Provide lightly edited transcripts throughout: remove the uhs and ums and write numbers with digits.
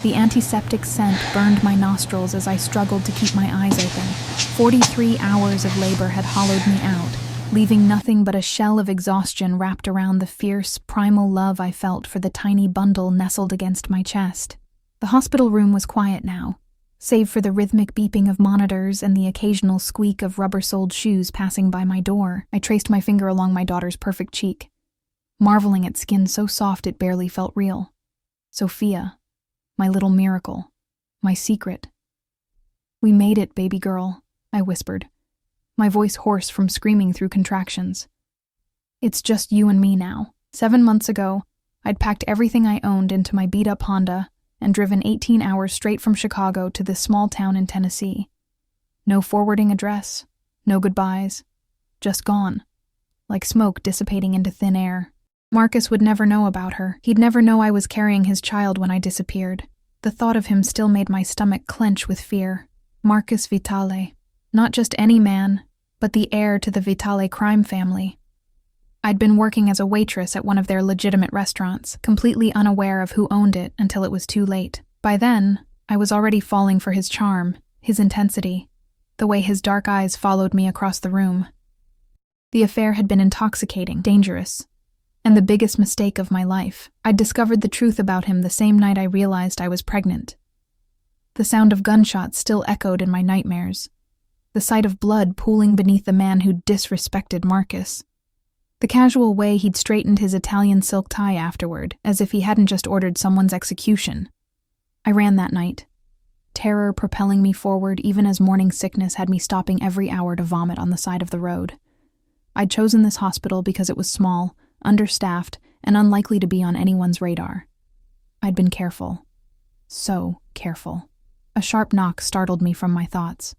The antiseptic scent burned my nostrils as I struggled to keep my eyes open. 43 hours of labor had hollowed me out, leaving nothing but a shell of exhaustion wrapped around the fierce, primal love I felt for the tiny bundle nestled against my chest. The hospital room was quiet now, save for the rhythmic beeping of monitors and the occasional squeak of rubber-soled shoes passing by my door. I traced my finger along my daughter's perfect cheek, marveling at skin so soft it barely felt real. Sophia. My little miracle. My secret. "We made it, baby girl," I whispered, my voice hoarse from screaming through contractions. "It's just you and me now. 7 months ago, I'd packed everything I owned into my beat-up Honda and driven 18 hours straight from Chicago to this small town in Tennessee. No forwarding address, no goodbyes, just gone, like smoke dissipating into thin air. Marcus would never know about her. He'd never know I was carrying his child when I disappeared. The thought of him still made my stomach clench with fear. Marcus Vitale. Not just any man, but the heir to the Vitale crime family. I'd been working as a waitress at one of their legitimate restaurants, completely unaware of who owned it until it was too late. By then, I was already falling for his charm, his intensity, the way his dark eyes followed me across the room. The affair had been intoxicating, dangerous, and the biggest mistake of my life. I'd discovered the truth about him the same night I realized I was pregnant. The sound of gunshots still echoed in my nightmares. The sight of blood pooling beneath the man who'd disrespected Marcus. The casual way he'd straightened his Italian silk tie afterward, as if he hadn't just ordered someone's execution. I ran that night, terror propelling me forward even as morning sickness had me stopping every hour to vomit on the side of the road. I'd chosen this hospital because it was small, understaffed, and unlikely to be on anyone's radar. I'd been careful. So careful. A sharp knock startled me from my thoughts.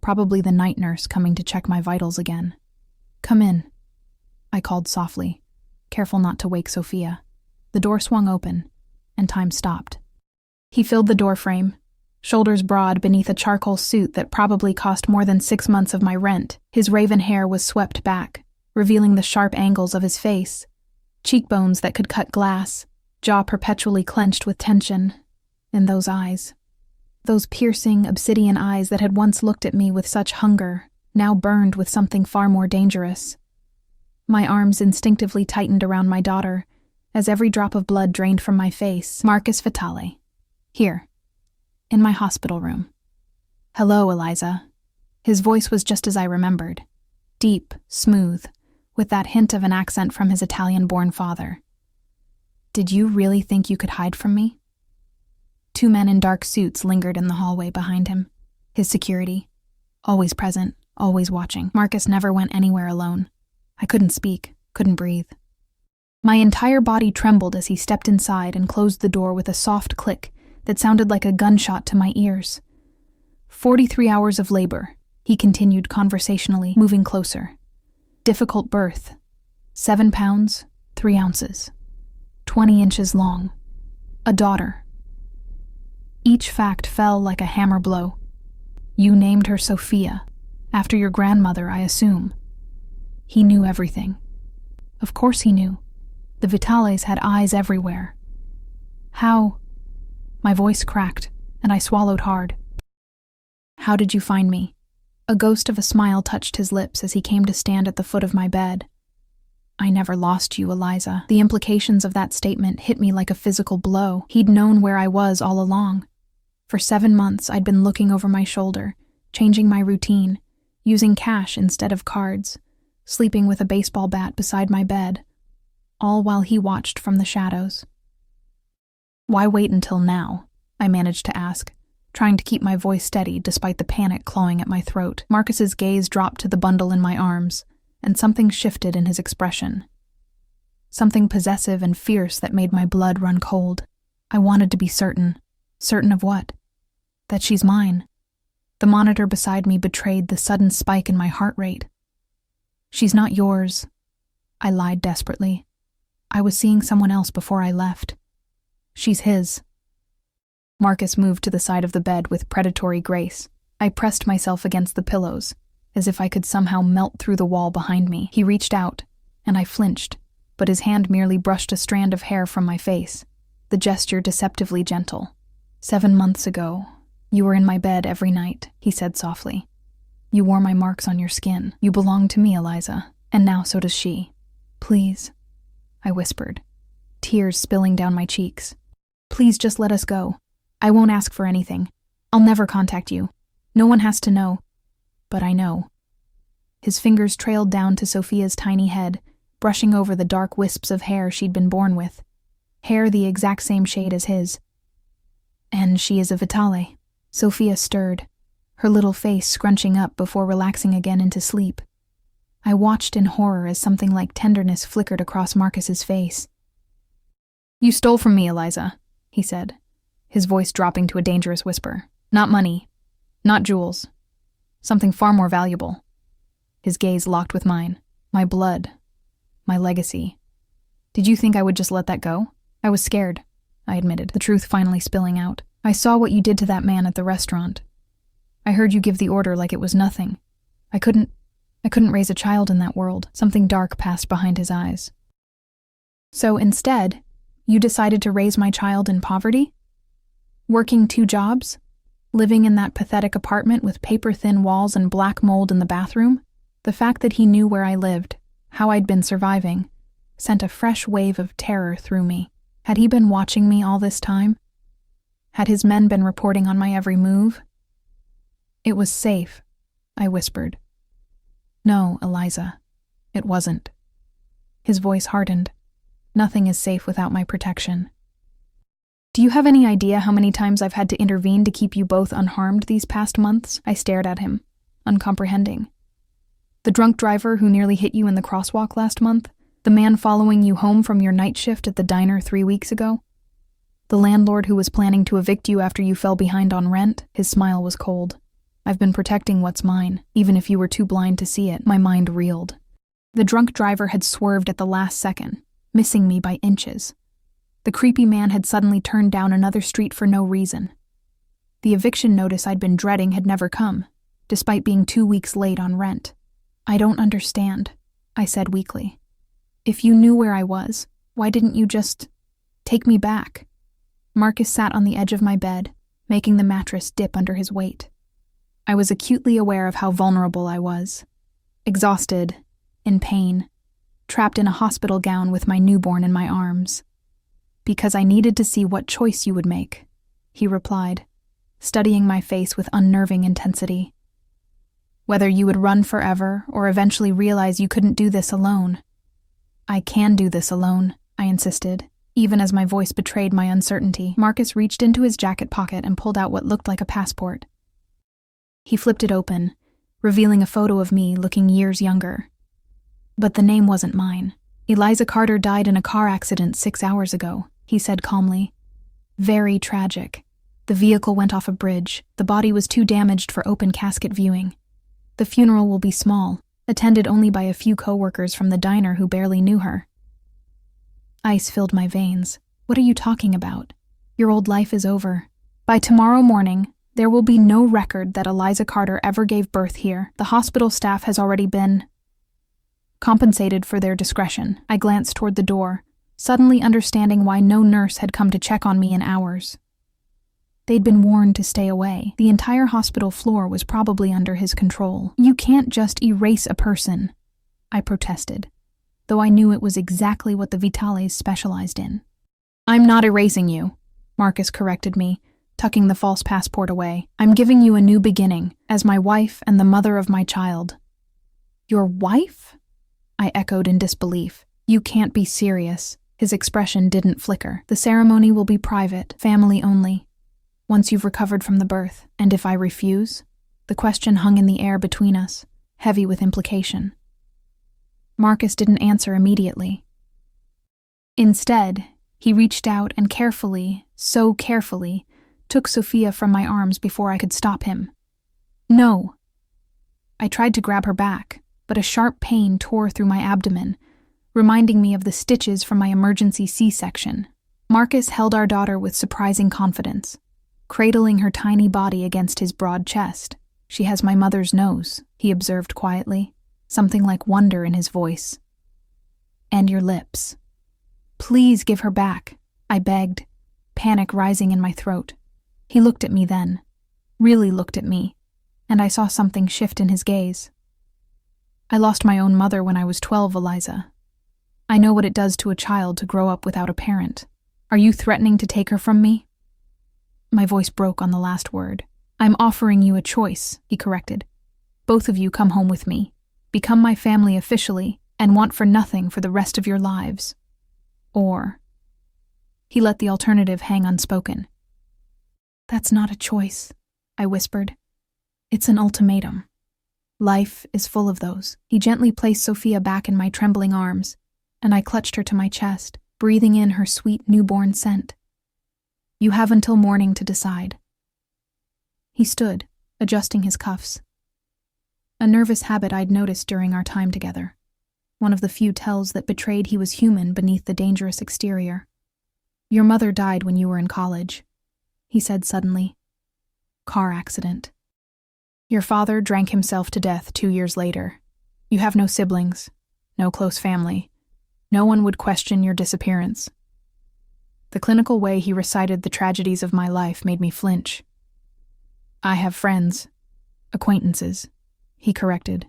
Probably the night nurse coming to check my vitals again. "Come in," I called softly, careful not to wake Sophia. The door swung open, and time stopped. He filled the doorframe, shoulders broad beneath a charcoal suit that probably cost more than 6 months of my rent. His raven hair was swept back, revealing the sharp angles of his face, cheekbones that could cut glass, jaw perpetually clenched with tension, and those eyes. Those piercing, obsidian eyes that had once looked at me with such hunger, now burned with something far more dangerous. My arms instinctively tightened around my daughter, as every drop of blood drained from my face. "Marcus Vitale. Here. In my hospital room." "Hello, Eliza." His voice was just as I remembered. Deep, smooth, with that hint of an accent from his Italian-born father. "Did you really think you could hide from me?" 2 men in dark suits lingered in the hallway behind him. His security. Always present, always watching. Marcus never went anywhere alone. I couldn't speak, couldn't breathe. My entire body trembled as he stepped inside and closed the door with a soft click that sounded like a gunshot to my ears. 43 hours of labor, he continued conversationally, moving closer. Difficult birth. 7 pounds, 3 ounces. 20 inches long. A daughter. Each fact fell like a hammer blow. "You named her Sophia, after your grandmother, I assume." He knew everything. Of course he knew. The Vitales had eyes everywhere. "How?" My voice cracked, and I swallowed hard. "How did you find me?" A ghost of a smile touched his lips as he came to stand at the foot of my bed. "I never lost you, Eliza." The implications of that statement hit me like a physical blow. He'd known where I was all along. For 7 months, I'd been looking over my shoulder, changing my routine, using cash instead of cards, sleeping with a baseball bat beside my bed, all while he watched from the shadows. "Why wait until now?" I managed to ask, trying to keep my voice steady despite the panic clawing at my throat. Marcus's gaze dropped to the bundle in my arms, and something shifted in his expression. Something possessive and fierce that made my blood run cold. I wanted to be certain. Certain of what? That she's mine. The monitor beside me betrayed the sudden spike in my heart rate. "She's not yours," I lied desperately. "I was seeing someone else before I left. She's his." Marcus moved to the side of the bed with predatory grace. I pressed myself against the pillows, as if I could somehow melt through the wall behind me. He reached out, and I flinched, but his hand merely brushed a strand of hair from my face, the gesture deceptively gentle. 7 months ago, you were in my bed every night, he said softly. You wore my marks on your skin. You belong to me, Eliza, and now so does she. Please, I whispered, tears spilling down my cheeks. Please just let us go. I won't ask for anything. I'll never contact you. No one has to know. But I know. His fingers trailed down to Sophia's tiny head, brushing over the dark wisps of hair she'd been born with. Hair the exact same shade as his. And she is a Vitale. Sophia stirred, her little face scrunching up before relaxing again into sleep. I watched in horror as something like tenderness flickered across Marcus's face. You stole from me, Eliza, he said, his voice dropping to a dangerous whisper. Not money, not jewels. Something far more valuable. His gaze locked with mine. My blood. My legacy. Did you think I would just let that go? I was scared, I admitted, the truth finally spilling out. I saw what you did to that man at the restaurant. I heard you give the order like it was nothing. I couldn't raise a child in that world. Something dark passed behind his eyes. So instead, you decided to raise my child in poverty? Working 2 jobs? Living in that pathetic apartment with paper-thin walls and black mold in the bathroom? The fact that he knew where I lived, how I'd been surviving, sent a fresh wave of terror through me. Had he been watching me all this time? Had his men been reporting on my every move? It was safe, I whispered. No, Eliza, it wasn't. His voice hardened. Nothing is safe without my protection. Do you have any idea how many times I've had to intervene to keep you both unharmed these past months? I stared at him, uncomprehending. The drunk driver who nearly hit you in the crosswalk last month? The man following you home from your night shift at the diner 3 weeks ago? The landlord who was planning to evict you after you fell behind on rent? His smile was cold. I've been protecting what's mine, even if you were too blind to see it. My mind reeled. The drunk driver had swerved at the last second, missing me by inches. The creepy man had suddenly turned down another street for no reason. The eviction notice I'd been dreading had never come, despite being 2 weeks late on rent. I don't understand, I said weakly. If you knew where I was, why didn't you just take me back? Marcus sat on the edge of my bed, making the mattress dip under his weight. I was acutely aware of how vulnerable I was. Exhausted, in pain, trapped in a hospital gown with my newborn in my arms. Because I needed to see what choice you would make, he replied, studying my face with unnerving intensity. Whether you would run forever or eventually realize you couldn't do this alone. I can do this alone, I insisted, even as my voice betrayed my uncertainty. Marcus reached into his jacket pocket and pulled out what looked like a passport. He flipped it open, revealing a photo of me looking years younger. But the name wasn't mine. Eliza Carter died in a car accident 6 hours ago, he said calmly. Very tragic. The vehicle went off a bridge. The body was too damaged for open casket viewing. The funeral will be small, attended only by a few co-workers from the diner who barely knew her. Ice filled my veins. What are you talking about? Your old life is over. By tomorrow morning, there will be no record that Eliza Carter ever gave birth here. The hospital staff has already been compensated for their discretion. I glanced toward the door, suddenly understanding why no nurse had come to check on me in hours. They'd been warned to stay away. The entire hospital floor was probably under his control. You can't just erase a person, I protested, though I knew it was exactly what the Vitales specialized in. I'm not erasing you, Marcus corrected me, tucking the false passport away. I'm giving you a new beginning, as my wife and the mother of my child. Your wife? I echoed in disbelief. You can't be serious. His expression didn't flicker. The ceremony will be private, family only. Once you've recovered from the birth, and if I refuse? The question hung in the air between us, heavy with implication. Marcus didn't answer immediately. Instead, he reached out and carefully, so carefully, took Sophia from my arms before I could stop him. No. I tried to grab her back, but a sharp pain tore through my abdomen, reminding me of the stitches from my emergency C-section. Marcus held our daughter with surprising confidence, cradling her tiny body against his broad chest. She has my mother's nose, he observed quietly, something like wonder in his voice. And your lips. Please give her back, I begged, panic rising in my throat. He looked at me then, really looked at me, and I saw something shift in his gaze. I lost my own mother when I was 12, Eliza. I know what it does to a child to grow up without a parent. Are you threatening to take her from me? My voice broke on the last word. I'm offering you a choice, he corrected. Both of you come home with me, become my family officially, and want for nothing for the rest of your lives. Or... He let the alternative hang unspoken. That's not a choice, I whispered. It's an ultimatum. Life is full of those. He gently placed Sophia back in my trembling arms, and I clutched her to my chest, breathing in her sweet newborn scent. You have until morning to decide. He stood, adjusting his cuffs. A nervous habit I'd noticed during our time together. One of the few tells that betrayed he was human beneath the dangerous exterior. Your mother died when you were in college, he said suddenly. Car accident. Your father drank himself to death 2 years later. You have no siblings, no close family. No one would question your disappearance. The clinical way he recited the tragedies of my life made me flinch. I have friends, acquaintances, he corrected.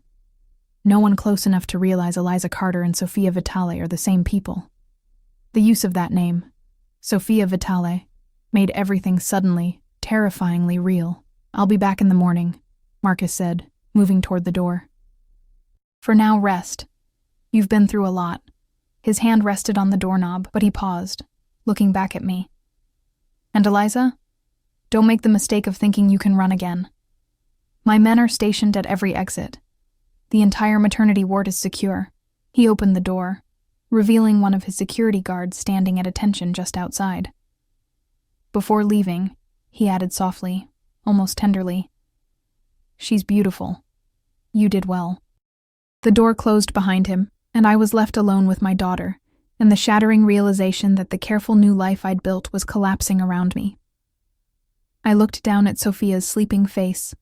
No one close enough to realize Eliza Carter and Sofia Vitale are the same people. The use of that name, Sofia Vitale, made everything suddenly, terrifyingly real. I'll be back in the morning, Marcus said, moving toward the door. For now, rest. You've been through a lot. His hand rested on the doorknob, but he paused, looking back at me. And Eliza? Don't make the mistake of thinking you can run again. My men are stationed at every exit. The entire maternity ward is secure. He opened the door, revealing one of his security guards standing at attention just outside. Before leaving, he added softly, almost tenderly, She's beautiful. You did well. The door closed behind him, and I was left alone with my daughter, and the shattering realization that the careful new life I'd built was collapsing around me. I looked down at Sophia's sleeping face,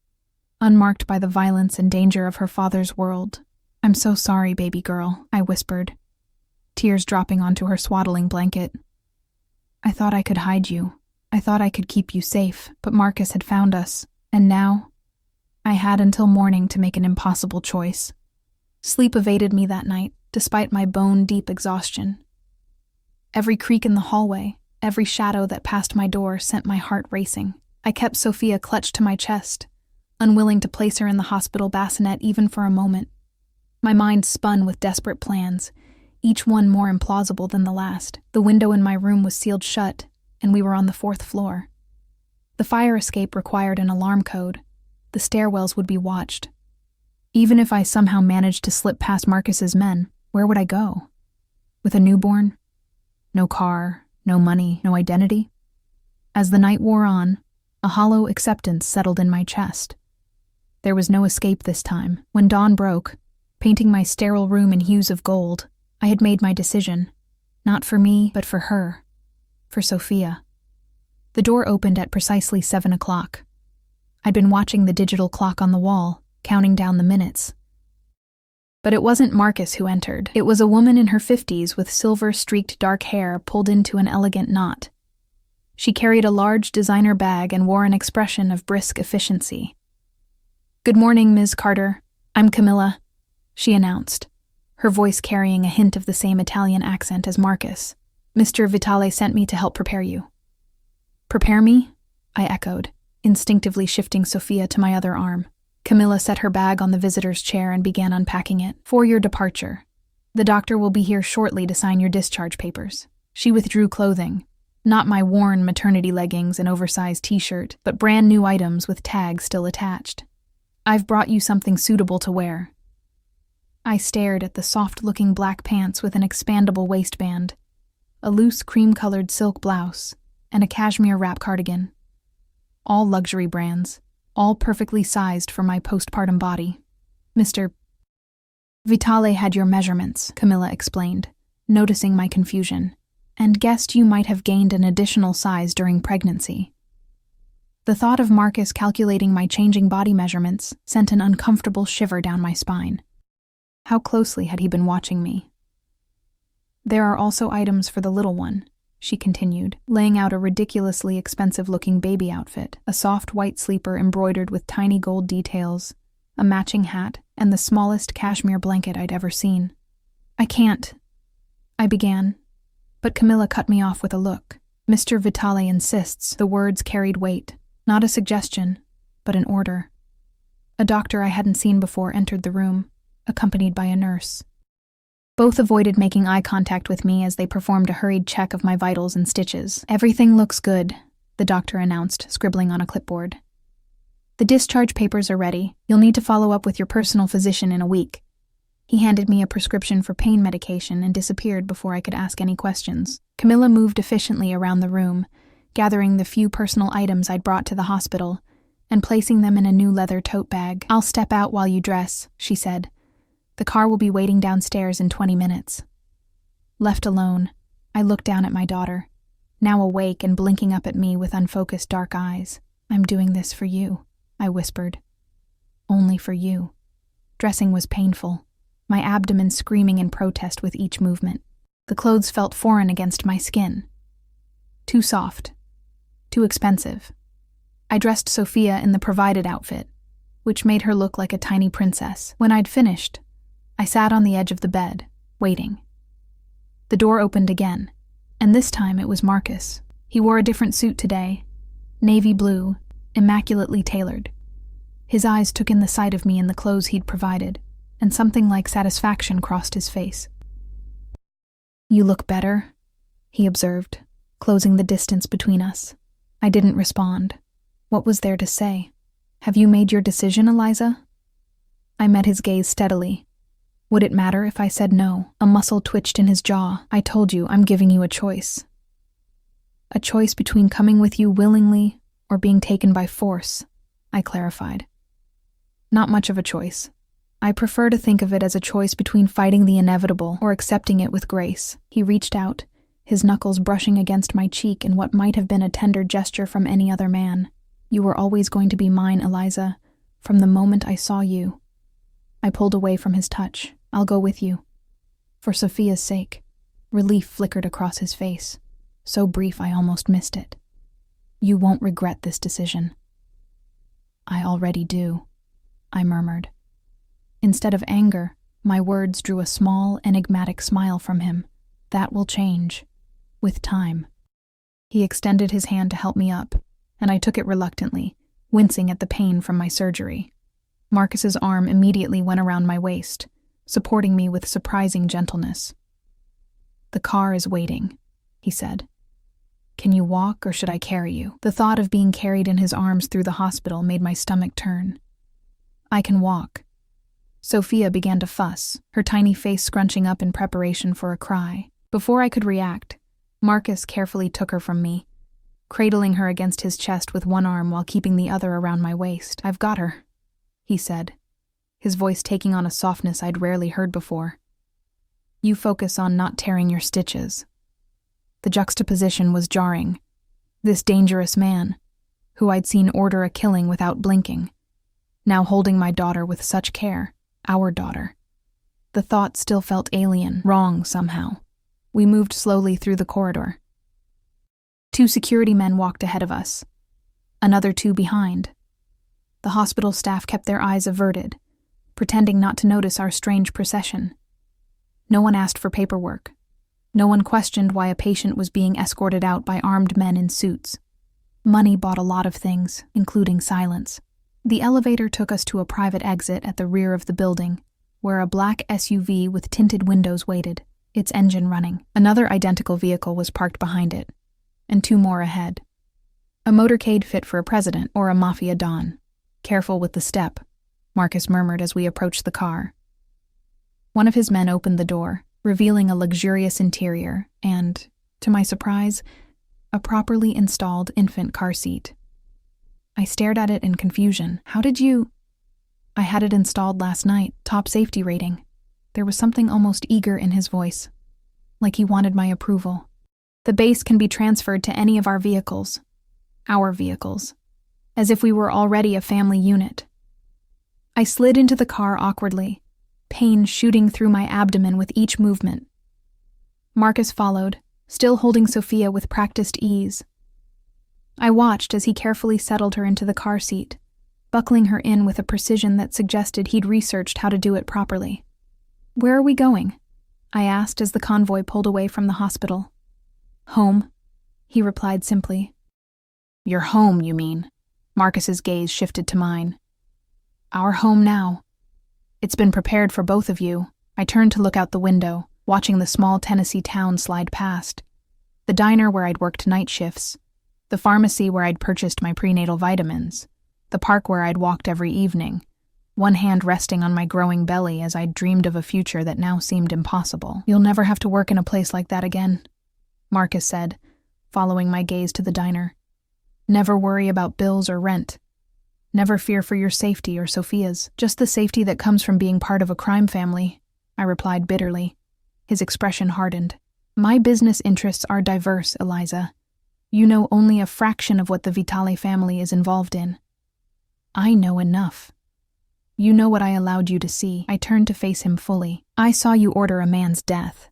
unmarked by the violence and danger of her father's world. I'm so sorry, baby girl, I whispered, tears dropping onto her swaddling blanket. I thought I could hide you. I thought I could keep you safe, but Marcus had found us, and now I had until morning to make an impossible choice. Sleep evaded me that night, despite my bone-deep exhaustion. Every creak in the hallway, every shadow that passed my door sent my heart racing. I kept Sophia clutched to my chest, unwilling to place her in the hospital bassinet even for a moment. My mind spun with desperate plans, each one more implausible than the last. The window in my room was sealed shut, and we were on the 4th floor. The fire escape required an alarm code. The stairwells would be watched. Even if I somehow managed to slip past Marcus's men, where would I go? With a newborn? No car, no money, no identity? As the night wore on, a hollow acceptance settled in my chest. There was no escape this time. When dawn broke, painting my sterile room in hues of gold, I had made my decision. Not for me, but for her. For Sophia. The door opened at precisely 7 o'clock. I'd been watching the digital clock on the wall, counting down the minutes. But it wasn't Marcus who entered. It was a woman in her 50s with silver-streaked dark hair pulled into an elegant knot. She carried a large designer bag and wore an expression of brisk efficiency. "Good morning, Ms. Carter. I'm Camilla," she announced, her voice carrying a hint of the same Italian accent as Marcus. "Mr. Vitale sent me to help prepare you." "Prepare me?" I echoed, instinctively shifting Sophia to my other arm. Camilla set her bag on the visitor's chair and began unpacking it. "For your departure. The doctor will be here shortly to sign your discharge papers." She withdrew clothing, not my worn maternity leggings and oversized t-shirt, but brand new items with tags still attached. "I've brought you something suitable to wear." I stared at the soft-looking black pants with an expandable waistband, a loose cream-colored silk blouse, and a cashmere wrap cardigan. All luxury brands, all perfectly sized for my postpartum body. "Mr. Vitale had your measurements," Camilla explained, noticing my confusion, "and guessed you might have gained an additional size during pregnancy." The thought of Marcus calculating my changing body measurements sent an uncomfortable shiver down my spine. How closely had he been watching me? "There are also items for the little one," she continued, laying out a ridiculously expensive-looking baby outfit, a soft white sleeper embroidered with tiny gold details, a matching hat, and the smallest cashmere blanket I'd ever seen. "I can't," I began, but Camilla cut me off with a look. "Mr. Vitale insists." The words carried weight, not a suggestion, but an order. A doctor I hadn't seen before entered the room, accompanied by a nurse. Both avoided making eye contact with me as they performed a hurried check of my vitals and stitches. "Everything looks good," the doctor announced, scribbling on a clipboard. "The discharge papers are ready. You'll need to follow up with your personal physician in a week." He handed me a prescription for pain medication and disappeared before I could ask any questions. Camilla moved efficiently around the room, gathering the few personal items I'd brought to the hospital and placing them in a new leather tote bag. "I'll step out while you dress," she said. "The car will be waiting downstairs in 20 minutes. Left alone, I looked down at my daughter, now awake and blinking up at me with unfocused dark eyes. "I'm doing this for you," I whispered. "Only for you." Dressing was painful, my abdomen screaming in protest with each movement. The clothes felt foreign against my skin. Too soft. Too expensive. I dressed Sophia in the provided outfit, which made her look like a tiny princess. When I'd finished, I sat on the edge of the bed, waiting. The door opened again, and this time it was Marcus. He wore a different suit today, navy blue, immaculately tailored. His eyes took in the sight of me in the clothes he'd provided, and something like satisfaction crossed his face. "You look better," he observed, closing the distance between us. I didn't respond. What was there to say? "Have you made your decision, Eliza?" I met his gaze steadily. Would it matter if I said no? A muscle twitched in his jaw. "I told you, I'm giving you a choice. A choice between coming with you willingly or being taken by force," I clarified. "Not much of a choice. I prefer to think of it as a choice between fighting the inevitable or accepting it with grace." He reached out, his knuckles brushing against my cheek in what might have been a tender gesture from any other man. "You were always going to be mine, Eliza, from the moment I saw you." I pulled away from his touch. "I'll go with you. For Sophia's sake." Relief flickered across his face, so brief I almost missed it. "You won't regret this decision." "I already do," I murmured. Instead of anger, my words drew a small, enigmatic smile from him. "That will change. With time." He extended his hand to help me up, and I took it reluctantly, wincing at the pain from my surgery. Marcus's arm immediately went around my waist, supporting me with surprising gentleness. "The car is waiting," he said. "Can you walk, or should I carry you?" The thought of being carried in his arms through the hospital made my stomach turn. "I can walk." Sophia began to fuss, her tiny face scrunching up in preparation for a cry. Before I could react, Marcus carefully took her from me, cradling her against his chest with one arm while keeping the other around my waist. "I've got her," he said, his voice taking on a softness I'd rarely heard before. "You focus on not tearing your stitches." The juxtaposition was jarring. This dangerous man, who I'd seen order a killing without blinking, now holding my daughter with such care, our daughter. The thought still felt alien, wrong somehow. We moved slowly through the corridor. 2 security men walked ahead of us, another 2 behind. The hospital staff kept their eyes averted, pretending not to notice our strange procession. No one asked for paperwork. No one questioned why a patient was being escorted out by armed men in suits. Money bought a lot of things, including silence. The elevator took us to a private exit at the rear of the building, where a black SUV with tinted windows waited, its engine running. Another identical vehicle was parked behind it, and 2 more ahead. A motorcade fit for a president or a Mafia don. "Careful with the step," Marcus murmured as we approached the car. One of his men opened the door, revealing a luxurious interior and, to my surprise, a properly installed infant car seat. I stared at it in confusion. "How did you—" "I had it installed last night, top safety rating." There was something almost eager in his voice, like he wanted my approval. "The base can be transferred to any of our vehicles, as if we were already a family unit." I slid into the car awkwardly, pain shooting through my abdomen with each movement. Marcus followed, still holding Sophia with practiced ease. I watched as he carefully settled her into the car seat, buckling her in with a precision that suggested he'd researched how to do it properly. "Where are we going?" I asked as the convoy pulled away from the hospital. "Home," he replied simply. "Your home, you mean?" Marcus's gaze shifted to mine. "Our home now. It's been prepared for both of you." I turned to look out the window, watching the small Tennessee town slide past. The diner where I'd worked night shifts, the pharmacy where I'd purchased my prenatal vitamins, the park where I'd walked every evening, one hand resting on my growing belly as I'd dreamed of a future that now seemed impossible. "You'll never have to work in a place like that again," Marcus said, following my gaze to the diner. "Never worry about bills or rent. Never fear for your safety or Sophia's. Just the safety that comes from being part of a crime family," I replied bitterly. His expression hardened. "My business interests are diverse, Eliza. You know only a fraction of what the Vitale family is involved in." "I know enough. You know what I allowed you to see." I turned to face him fully. "I saw you order a man's death."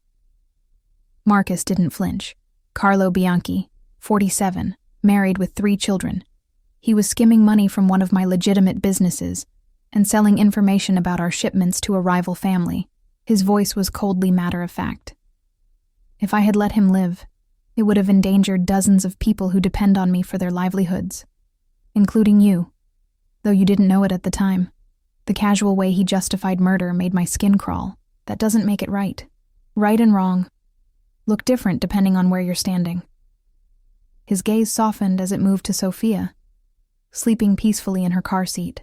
Marcus didn't flinch. Carlo Bianchi, 47, married with 3 children. He was skimming money from one of my legitimate businesses and selling information about our shipments to a rival family. His voice was coldly matter-of-fact. If I had let him live, it would have endangered dozens of people who depend on me for their livelihoods, including you, though you didn't know it at the time. The casual way he justified murder made my skin crawl. That doesn't make it right. Right and wrong look different depending on where you're standing. His gaze softened as it moved to Sophia, sleeping peacefully in her car seat.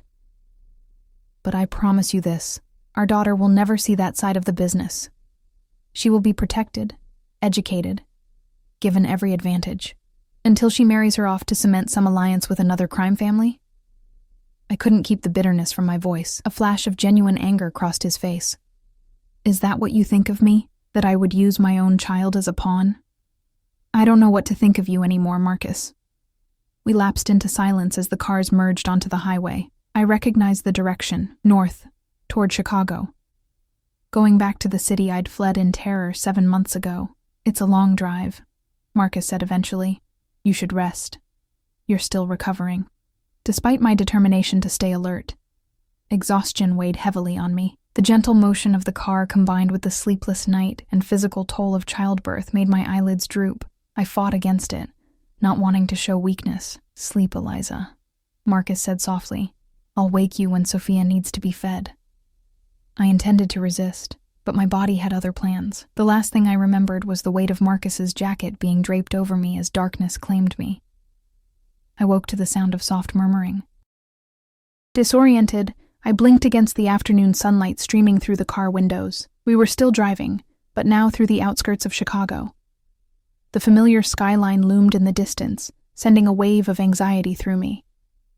"But I promise you this, our daughter will never see that side of the business. She will be protected, educated, given every advantage, until she marries her off to cement some alliance with another crime family." I couldn't keep the bitterness from my voice. A flash of genuine anger crossed his face. "Is that what you think of me? That I would use my own child as a pawn?" "I don't know what to think of you anymore, Marcus." We lapsed into silence as the cars merged onto the highway. I recognized the direction, north, toward Chicago. Going back to the city I'd fled in terror 7 months ago. "It's a long drive," Marcus said eventually. "You should rest. You're still recovering." Despite my determination to stay alert, exhaustion weighed heavily on me. The gentle motion of the car combined with the sleepless night and physical toll of childbirth made my eyelids droop. I fought against it, not wanting to show weakness. "Sleep, Eliza," Marcus said softly. "I'll wake you when Sophia needs to be fed." I intended to resist, but my body had other plans. The last thing I remembered was the weight of Marcus's jacket being draped over me as darkness claimed me. I woke to the sound of soft murmuring. Disoriented, I blinked against the afternoon sunlight streaming through the car windows. We were still driving, but now through the outskirts of Chicago. The familiar skyline loomed in the distance, sending a wave of anxiety through me.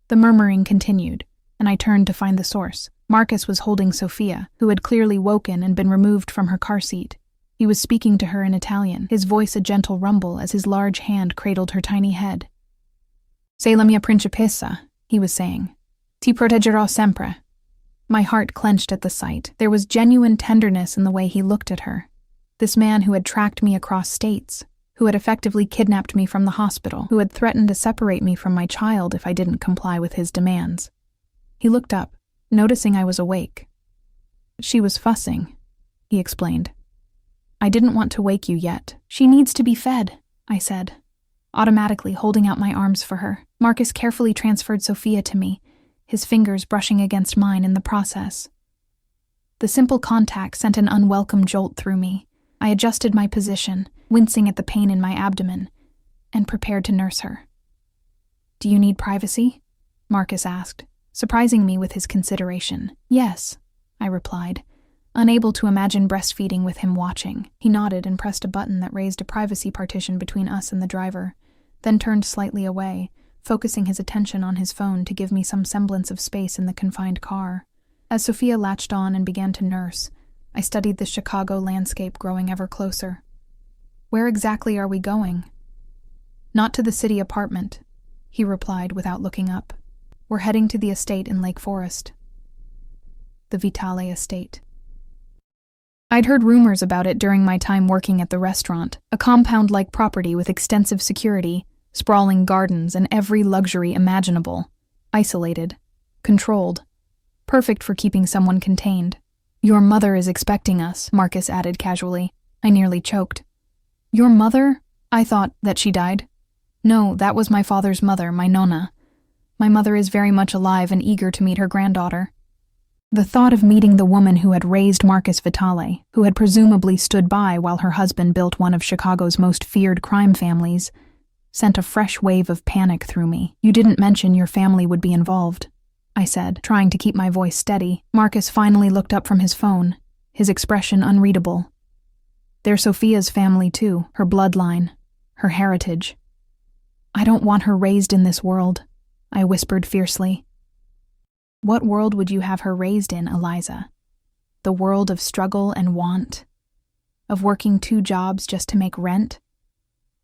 The murmuring continued, and I turned to find the source. Marcus was holding Sophia, who had clearly woken and been removed from her car seat. He was speaking to her in Italian, his voice a gentle rumble as his large hand cradled her tiny head. "Sei la mia principessa," he was saying. "Ti proteggerò sempre." My heart clenched at the sight. There was genuine tenderness in the way he looked at her. This man who had tracked me across states, who had effectively kidnapped me from the hospital, who had threatened to separate me from my child if I didn't comply with his demands. He looked up, noticing I was awake. "She was fussing," he explained. "I didn't want to wake you yet." "She needs to be fed," I said, automatically holding out my arms for her. Marcus carefully transferred Sophia to me, his fingers brushing against mine in the process. The simple contact sent an unwelcome jolt through me. I adjusted my position, wincing at the pain in my abdomen, and prepared to nurse her. "Do you need privacy?" Marcus asked, surprising me with his consideration. "Yes," I replied, unable to imagine breastfeeding with him watching. He nodded and pressed a button that raised a privacy partition between us and the driver, then turned slightly away, focusing his attention on his phone to give me some semblance of space in the confined car. As Sophia latched on and began to nurse, I studied the Chicago landscape growing ever closer. "Where exactly are we going?" "Not to the city apartment," he replied without looking up. "We're heading to the estate in Lake Forest." The Vitale estate. I'd heard rumors about it during my time working at the restaurant, a compound-like property with extensive security, sprawling gardens, and every luxury imaginable. Isolated. Controlled. Perfect for keeping someone contained. "Your mother is expecting us," Marcus added casually. I nearly choked. "Your mother? I thought that she died." "No, that was my father's mother, my nonna. My mother is very much alive and eager to meet her granddaughter." The thought of meeting the woman who had raised Marcus Vitale, who had presumably stood by while her husband built one of Chicago's most feared crime families, sent a fresh wave of panic through me. "You didn't mention your family would be involved," I said, trying to keep my voice steady. Marcus finally looked up from his phone, his expression unreadable. "They're Sophia's family too, her bloodline, her heritage. I don't want her raised in this world," I whispered fiercely. "What world would you have her raised in, Eliza? The world of struggle and want? Of working 2 jobs just to make rent?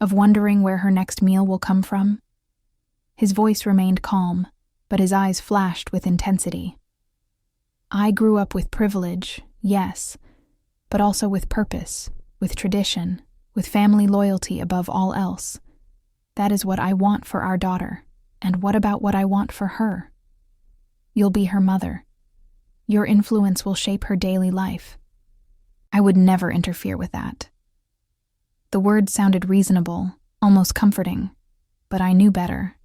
Of wondering where her next meal will come from?" His voice remained calm, but his eyes flashed with intensity. "I grew up with privilege, yes, but also with purpose, with tradition, with family loyalty above all else. That is what I want for our daughter, and what about what I want for her? You'll be her mother. Your influence will shape her daily life. I would never interfere with that." The words sounded reasonable, almost comforting, but I knew better.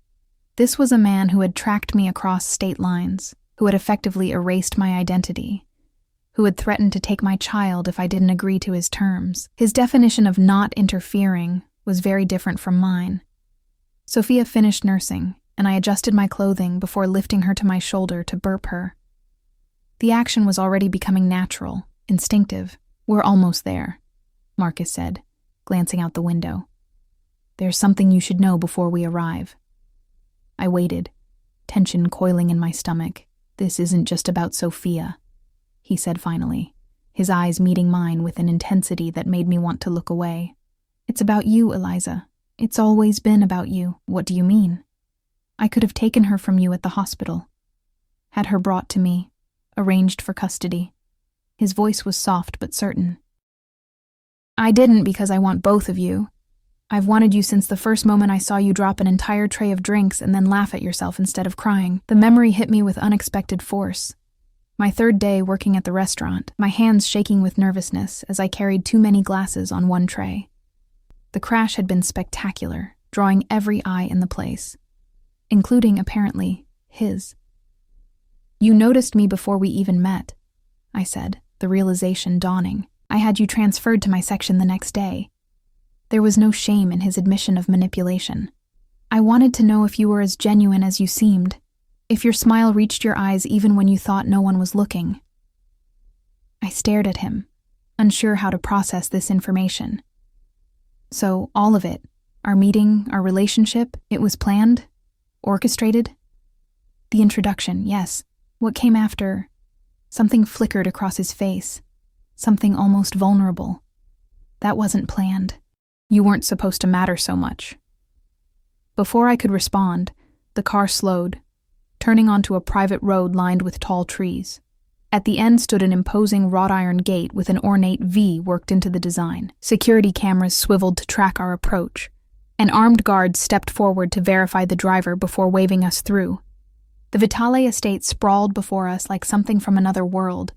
This was a man who had tracked me across state lines, who had effectively erased my identity, who had threatened to take my child if I didn't agree to his terms. His definition of not interfering was very different from mine. Sophia finished nursing, and I adjusted my clothing before lifting her to my shoulder to burp her. The action was already becoming natural, instinctive. "We're almost there," Marcus said, glancing out the window. "There's something you should know before we arrive." I waited, tension coiling in my stomach. "This isn't just about Sophia," he said finally, his eyes meeting mine with an intensity that made me want to look away. "It's about you, Eliza. It's always been about you." "What do you mean?" "I could have taken her from you at the hospital, had her brought to me, arranged for custody." His voice was soft but certain. "I didn't because I want both of you. I've wanted you since the first moment I saw you drop an entire tray of drinks and then laugh at yourself instead of crying." The memory hit me with unexpected force. My 3rd day working at the restaurant, my hands shaking with nervousness as I carried too many glasses on one tray. The crash had been spectacular, drawing every eye in the place, including, apparently, his. "You noticed me before we even met," I said, the realization dawning. "I had you transferred to my section the next day." There was no shame in his admission of manipulation. "I wanted to know if you were as genuine as you seemed, if your smile reached your eyes even when you thought no one was looking." I stared at him, unsure how to process this information. "So, all of it, our meeting, our relationship, it was planned? Orchestrated?" "The introduction, yes. What came after?" Something flickered across his face, something almost vulnerable. "That wasn't planned. You weren't supposed to matter so much." Before I could respond, the car slowed, turning onto a private road lined with tall trees. At the end stood an imposing wrought iron gate with an ornate V worked into the design. Security cameras swiveled to track our approach. An armed guard stepped forward to verify the driver before waving us through. The Vitale estate sprawled before us like something from another world.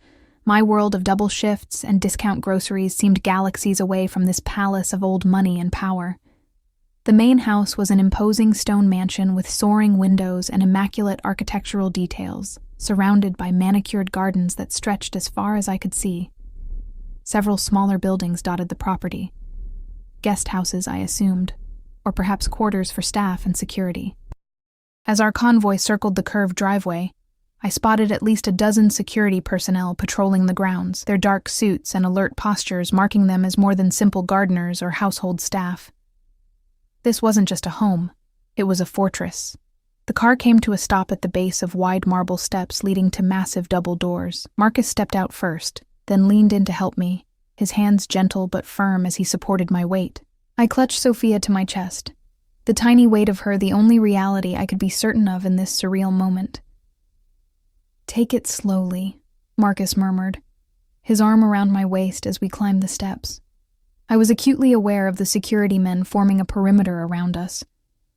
My world of double shifts and discount groceries seemed galaxies away from this palace of old money and power. The main house was an imposing stone mansion with soaring windows and immaculate architectural details, surrounded by manicured gardens that stretched as far as I could see. Several smaller buildings dotted the property. Guest houses, I assumed, or perhaps quarters for staff and security. As our convoy circled the curved driveway, I spotted at least a dozen security personnel patrolling the grounds, their dark suits and alert postures marking them as more than simple gardeners or household staff. This wasn't just a home, it was a fortress. The car came to a stop at the base of wide marble steps leading to massive double doors. Marcus stepped out first, then leaned in to help me, his hands gentle but firm as he supported my weight. I clutched Sophia to my chest, the tiny weight of her the only reality I could be certain of in this surreal moment. "Take it slowly," Marcus murmured, his arm around my waist as we climbed the steps. I was acutely aware of the security men forming a perimeter around us,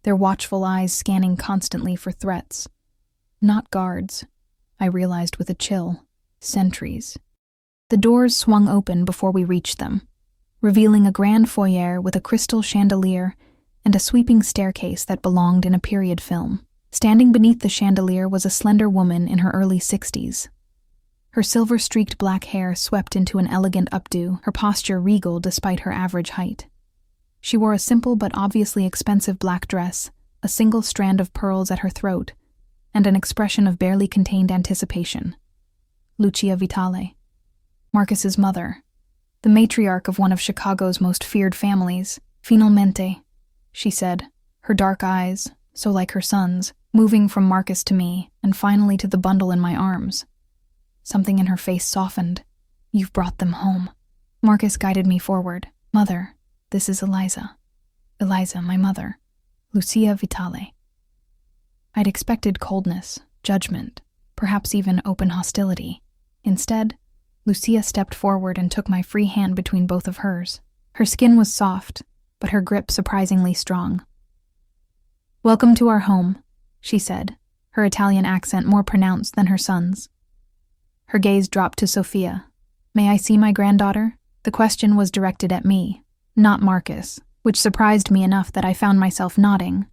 their watchful eyes scanning constantly for threats. Not guards, I realized with a chill. Sentries. The doors swung open before we reached them, revealing a grand foyer with a crystal chandelier and a sweeping staircase that belonged in a period film. Standing beneath the chandelier was a slender woman in her early 60s. Her silver-streaked black hair swept into an elegant updo, her posture regal despite her average height. She wore a simple but obviously expensive black dress, a single strand of pearls at her throat, and an expression of barely contained anticipation. Lucia Vitale, Marcus's mother, the matriarch of one of Chicago's most feared families. Finalmente, she said, her dark eyes, so like her son's, moving from Marcus to me, and finally to the bundle in my arms. Something in her face softened. You've brought them home. Marcus guided me forward. Mother, this is Eliza. Eliza, my mother. Lucia Vitale. I'd expected coldness, judgment, perhaps even open hostility. Instead, Lucia stepped forward and took my free hand between both of hers. Her skin was soft, but her grip surprisingly strong. Welcome to our home, she said, her Italian accent more pronounced than her son's. Her gaze dropped to Sophia. May I see my granddaughter? The question was directed at me, not Marcus, which surprised me enough that I found myself nodding.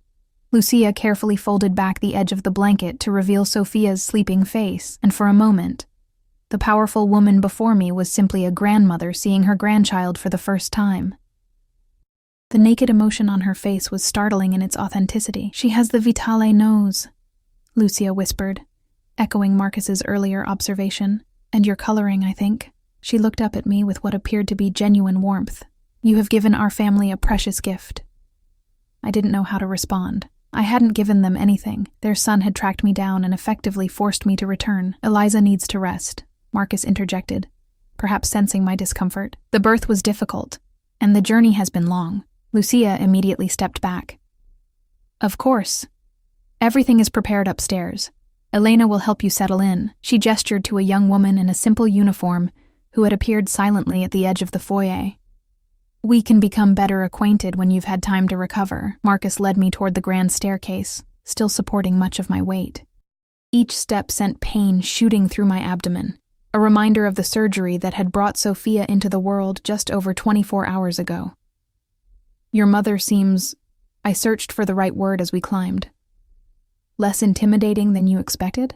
Lucia carefully folded back the edge of the blanket to reveal Sophia's sleeping face, and for a moment, the powerful woman before me was simply a grandmother seeing her grandchild for the first time. The naked emotion on her face was startling in its authenticity. She has the Vitale nose, Lucia whispered, echoing Marcus's earlier observation. And your coloring, I think. She looked up at me with what appeared to be genuine warmth. You have given our family a precious gift. I didn't know how to respond. I hadn't given them anything. Their son had tracked me down and effectively forced me to return. Eliza needs to rest, Marcus interjected, perhaps sensing my discomfort. The birth was difficult, and the journey has been long. Lucia immediately stepped back. Of course. Everything is prepared upstairs. Elena will help you settle in. She gestured to a young woman in a simple uniform who had appeared silently at the edge of the foyer. We can become better acquainted when you've had time to recover. Marcus led me toward the grand staircase, still supporting much of my weight. Each step sent pain shooting through my abdomen, a reminder of the surgery that had brought Sophia into the world just over 24 hours ago. Your mother seems... I searched for the right word as we climbed. Less intimidating than you expected?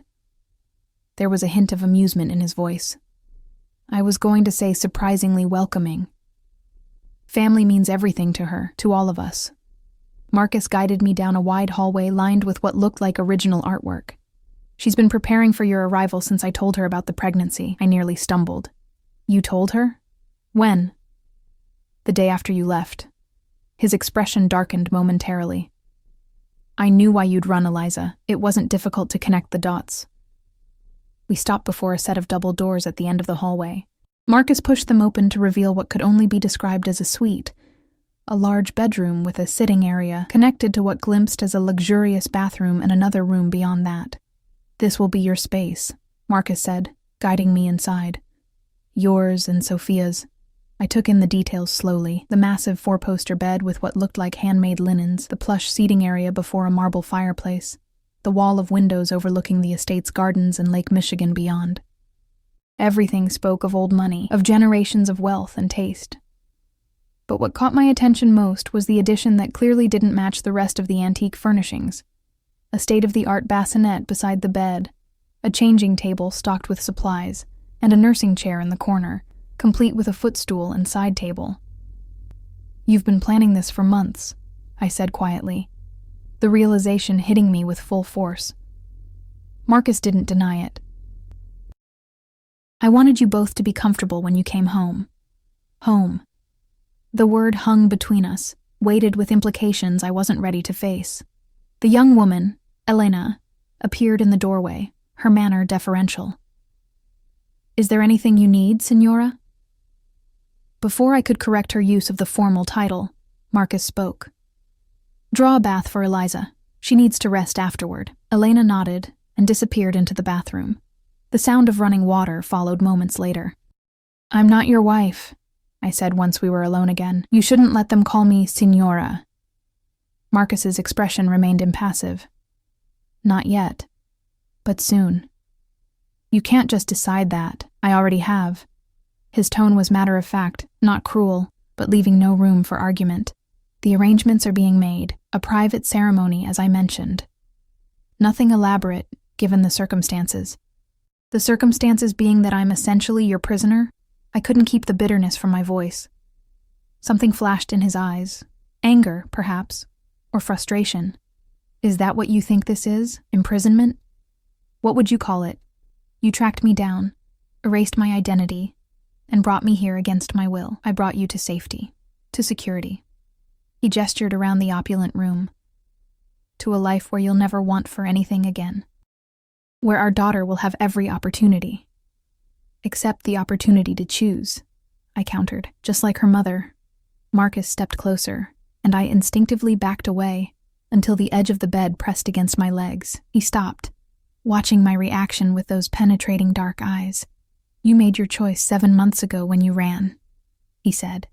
There was a hint of amusement in his voice. I was going to say surprisingly welcoming. Family means everything to her, to all of us. Marcus guided me down a wide hallway lined with what looked like original artwork. She's been preparing for your arrival since I told her about the pregnancy. I nearly stumbled. You told her? When? The day after you left. His expression darkened momentarily. I knew why you'd run, Eliza. It wasn't difficult to connect the dots. We stopped before a set of double doors at the end of the hallway. Marcus pushed them open to reveal what could only be described as a suite, a large bedroom with a sitting area connected to what glimpsed as a luxurious bathroom and another room beyond that. This will be your space, Marcus said, guiding me inside. Yours and Sophia's. I took in the details slowly, the massive four-poster bed with what looked like handmade linens, the plush seating area before a marble fireplace, the wall of windows overlooking the estate's gardens and Lake Michigan beyond. Everything spoke of old money, of generations of wealth and taste. But what caught my attention most was the addition that clearly didn't match the rest of the antique furnishings. A state-of-the-art bassinet beside the bed, a changing table stocked with supplies, and a nursing chair in the corner, complete with a footstool and side table. You've been planning this for months, I said quietly, the realization hitting me with full force. Marcus didn't deny it. I wanted you both to be comfortable when you came home. Home. The word hung between us, weighted with implications I wasn't ready to face. The young woman, Elena, appeared in the doorway, her manner deferential. Is there anything you need, Signora? Before I could correct her use of the formal title, Marcus spoke. Draw a bath for Eliza. She needs to rest afterward. Elena nodded and disappeared into the bathroom. The sound of running water followed moments later. I'm not your wife, I said once we were alone again. You shouldn't let them call me Signora. Marcus's expression remained impassive. Not yet, but soon. You can't just decide that. I already have. His tone was matter-of-fact, not cruel, but leaving no room for argument. The arrangements are being made, a private ceremony, as I mentioned. Nothing elaborate, given the circumstances. The circumstances being that I'm essentially your prisoner, I couldn't keep the bitterness from my voice. Something flashed in his eyes. Anger, perhaps, or frustration. Is that what you think this is? Imprisonment? What would you call it? You tracked me down, erased my identity, and brought me here against my will. I brought you to safety, to security. He gestured around the opulent room. To a life where you'll never want for anything again. Where our daughter will have every opportunity. Except the opportunity to choose, I countered. Just like her mother. Marcus stepped closer, and I instinctively backed away until the edge of the bed pressed against my legs. He stopped, watching my reaction with those penetrating dark eyes. You made your choice 7 months ago when you ran, he said,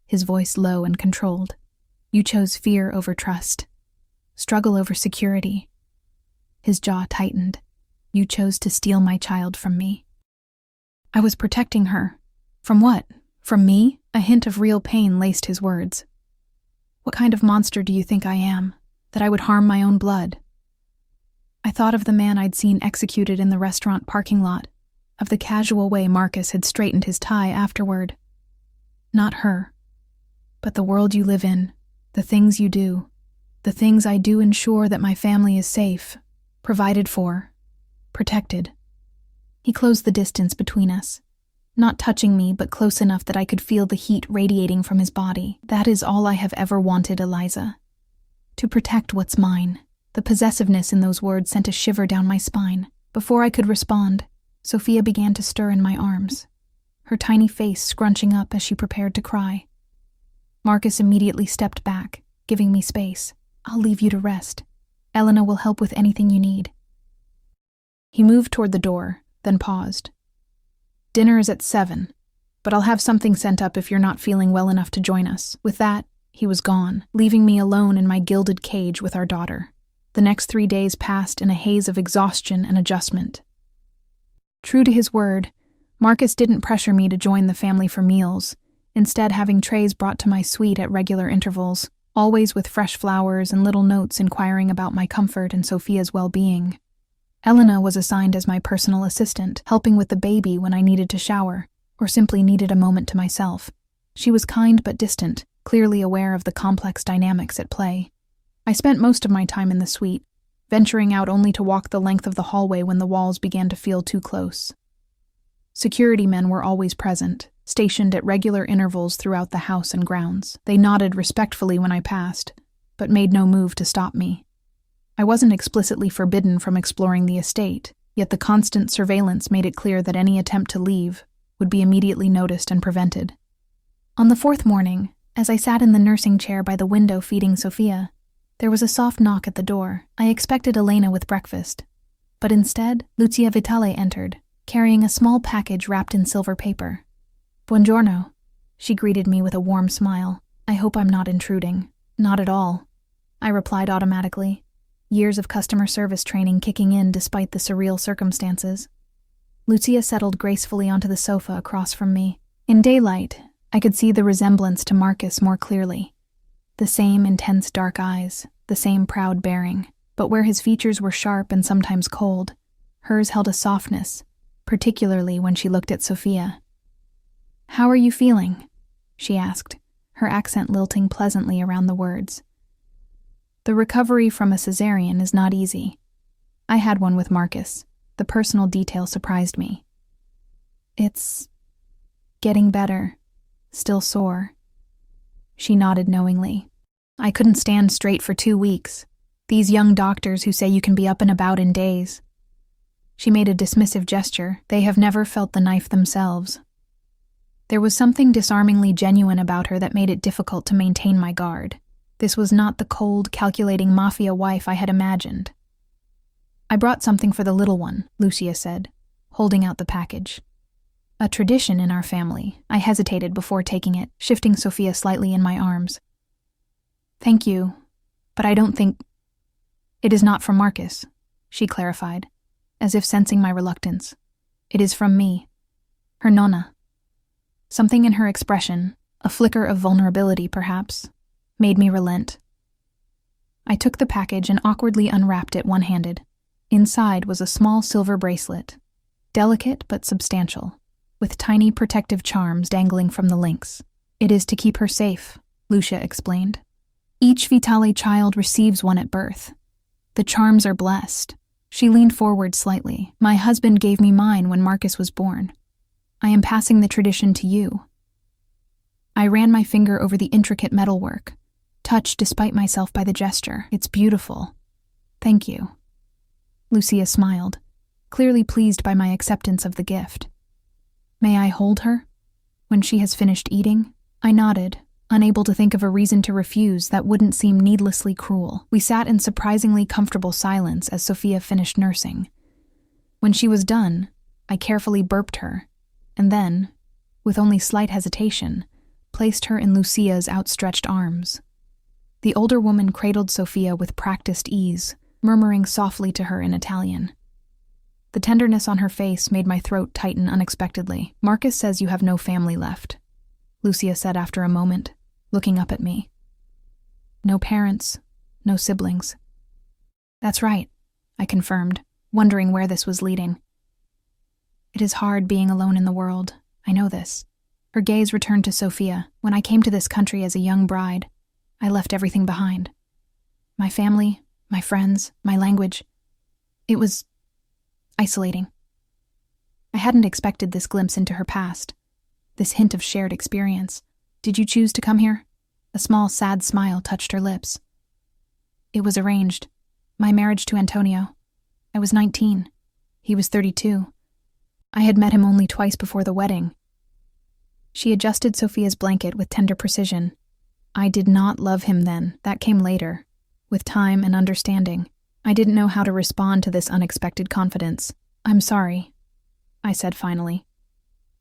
his voice low and controlled. You chose fear over trust, struggle over security. His jaw tightened. You chose to steal my child from me. I was protecting her. From what? From me? A hint of real pain laced his words. What kind of monster do you think I am, that I would harm my own blood? I thought of the man I'd seen executed in the restaurant parking lot, of the casual way Marcus had straightened his tie afterward. Not her, but the world you live in, the things you do, the things I do ensure that my family is safe, provided for, protected. He closed the distance between us, not touching me but close enough that I could feel the heat radiating from his body. That is all I have ever wanted, Eliza. To protect what's mine. The possessiveness in those words sent a shiver down my spine. Before I could respond, Sophia began to stir in my arms, her tiny face scrunching up as she prepared to cry. Marcus immediately stepped back, giving me space. I'll leave you to rest. Elena will help with anything you need. He moved toward the door, then paused. Dinner is at 7, but I'll have something sent up if you're not feeling well enough to join us. With that, he was gone, leaving me alone in my gilded cage with our daughter. The next 3 days passed in a haze of exhaustion and adjustment. True to his word, Marcus didn't pressure me to join the family for meals, instead having trays brought to my suite at regular intervals, always with fresh flowers and little notes inquiring about my comfort and Sophia's well-being. Elena was assigned as my personal assistant, helping with the baby when I needed to shower, or simply needed a moment to myself. She was kind but distant, clearly aware of the complex dynamics at play. I spent most of my time in the suite, venturing out only to walk the length of the hallway when the walls began to feel too close. Security men were always present, stationed at regular intervals throughout the house and grounds. They nodded respectfully when I passed, but made no move to stop me. I wasn't explicitly forbidden from exploring the estate, yet the constant surveillance made it clear that any attempt to leave would be immediately noticed and prevented. On the 4th morning, as I sat in the nursing chair by the window feeding Sophia, there was a soft knock at the door. I expected Elena with breakfast, but instead, Lucia Vitale entered, carrying a small package wrapped in silver paper. Buongiorno, she greeted me with a warm smile. I hope I'm not intruding. Not at all, I replied automatically, years of customer service training kicking in despite the surreal circumstances. Lucia settled gracefully onto the sofa across from me. In daylight, I could see the resemblance to Marcus more clearly. The same intense dark eyes, the same proud bearing, but where his features were sharp and sometimes cold, hers held a softness, particularly when she looked at Sophia. How are you feeling? She asked, her accent lilting pleasantly around the words. The recovery from a cesarean is not easy. I had one with Marcus. The personal detail surprised me. It's getting better, still sore. She nodded knowingly. I couldn't stand straight for 2 weeks. These young doctors who say you can be up and about in days. She made a dismissive gesture. They have never felt the knife themselves. There was something disarmingly genuine about her that made it difficult to maintain my guard. This was not the cold, calculating Mafia wife I had imagined. I brought something for the little one, Lucia said, holding out the package. A tradition in our family. I hesitated before taking it, shifting Sophia slightly in my arms. Thank you, but I don't think... It is not from Marcus, she clarified, as if sensing my reluctance. It is from me, her nonna. Something in her expression, a flicker of vulnerability perhaps, made me relent. I took the package and awkwardly unwrapped it one-handed. Inside was a small silver bracelet, delicate but substantial, with tiny protective charms dangling from the links. It is to keep her safe, Lucia explained. Each Vitale child receives one at birth. The charms are blessed. She leaned forward slightly. My husband gave me mine when Marcus was born. I am passing the tradition to you. I ran my finger over the intricate metalwork, touched despite myself by the gesture. It's beautiful. Thank you. Lucia smiled, clearly pleased by my acceptance of the gift. May I hold her? When she has finished eating? I nodded, unable to think of a reason to refuse that wouldn't seem needlessly cruel. We sat in surprisingly comfortable silence as Sophia finished nursing. When she was done, I carefully burped her, and then, with only slight hesitation, placed her in Lucia's outstretched arms. The older woman cradled Sophia with practiced ease, murmuring softly to her in Italian. The tenderness on her face made my throat tighten unexpectedly. Marcus says you have no family left, Lucia said after a moment, looking up at me. No parents, no siblings. That's right, I confirmed, wondering where this was leading. It is hard being alone in the world, I know this. Her gaze returned to Sophia. When I came to this country as a young bride, I left everything behind. My family, my friends, my language. It was isolating. I hadn't expected this glimpse into her past, this hint of shared experience. Did you choose to come here? A small, sad smile touched her lips. It was arranged. My marriage to Antonio. I was 19. He was 32. I had met him only twice before the wedding. She adjusted Sophia's blanket with tender precision. I did not love him then. That came later, with time and understanding. I didn't know how to respond to this unexpected confidence. I'm sorry, I said finally.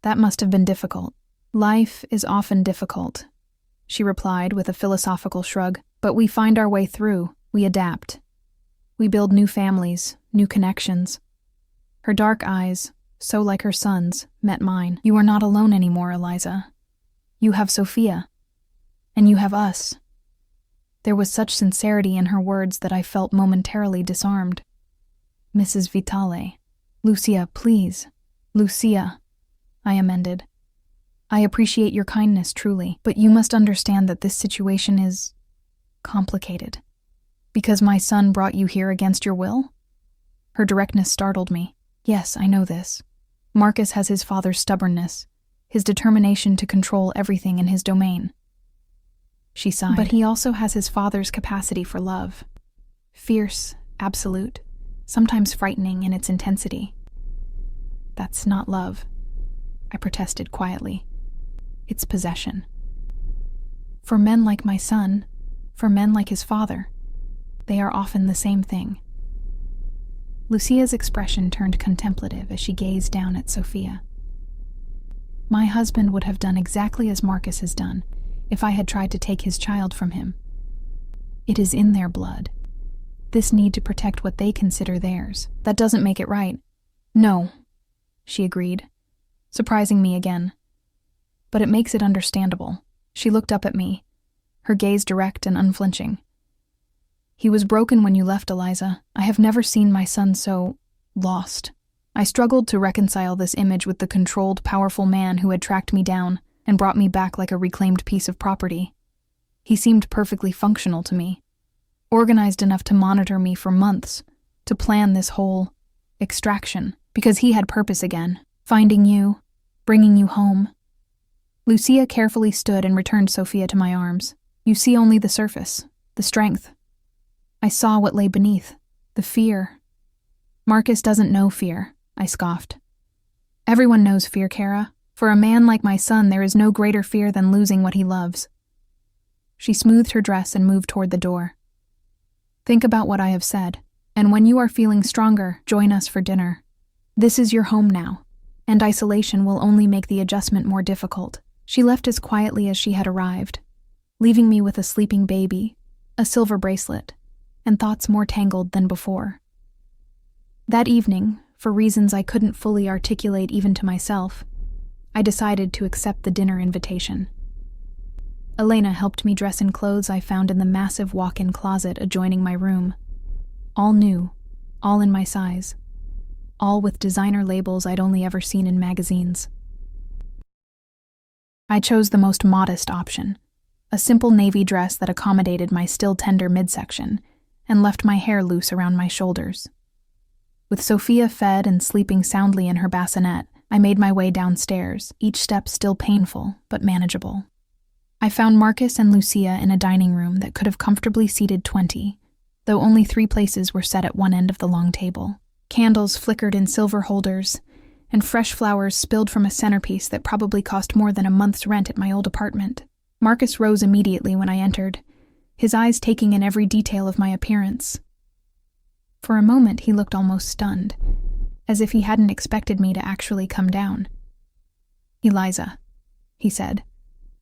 That must have been difficult. Life is often difficult, she replied with a philosophical shrug. But we find our way through. We adapt. We build new families, new connections. Her dark eyes, so like her son's, met mine. You are not alone anymore, Eliza. You have Sophia. And you have us. There was such sincerity in her words that I felt momentarily disarmed. Mrs. Vitale. Lucia, please. Lucia, I amended. I appreciate your kindness, truly, but you must understand that this situation is complicated. Because my son brought you here against your will? Her directness startled me. Yes, I know this. Marcus has his father's stubbornness, his determination to control everything in his domain. She sighed. But he also has his father's capacity for love. Fierce, absolute, sometimes frightening in its intensity. That's not love, I protested quietly. It's possession. For men like my son, for men like his father, they are often the same thing. Lucia's expression turned contemplative as she gazed down at Sophia. My husband would have done exactly as Marcus has done if I had tried to take his child from him. It is in their blood. This need to protect what they consider theirs. That doesn't make it right. No, she agreed, surprising me again. But it makes it understandable. She looked up at me, her gaze direct and unflinching. He was broken when you left, Eliza. I have never seen my son so lost. I struggled to reconcile this image with the controlled, powerful man who had tracked me down and brought me back like a reclaimed piece of property. He seemed perfectly functional to me, organized enough to monitor me for months, to plan this whole extraction, because he had purpose again, finding you, bringing you home. Lucia carefully stood and returned Sophia to my arms. You see only the surface, the strength. I saw what lay beneath, the fear. Marcus doesn't know fear, I scoffed. Everyone knows fear, Kara. For a man like my son, there is no greater fear than losing what he loves. She smoothed her dress and moved toward the door. Think about what I have said, and when you are feeling stronger, join us for dinner. This is your home now. and isolation will only make the adjustment more difficult. She left as quietly as she had arrived, leaving me with a sleeping baby, a silver bracelet, and thoughts more tangled than before. That evening, for reasons I couldn't fully articulate even to myself, I decided to accept the dinner invitation. Elena helped me dress in clothes I found in the massive walk-in closet adjoining my room. All new, all in my size, all with designer labels I'd only ever seen in magazines. I chose the most modest option, a simple navy dress that accommodated my still tender midsection and left my hair loose around my shoulders. With Sophia fed and sleeping soundly in her bassinet, I made my way downstairs, each step still painful but manageable. I found Marcus and Lucia in a dining room that could have comfortably seated 20, though only 3 places were set at one end of the long table. Candles flickered in silver holders, and fresh flowers spilled from a centerpiece that probably cost more than a month's rent at my old apartment. Marcus rose immediately when I entered, his eyes taking in every detail of my appearance. For a moment he looked almost stunned, as if he hadn't expected me to actually come down. "Eliza," he said,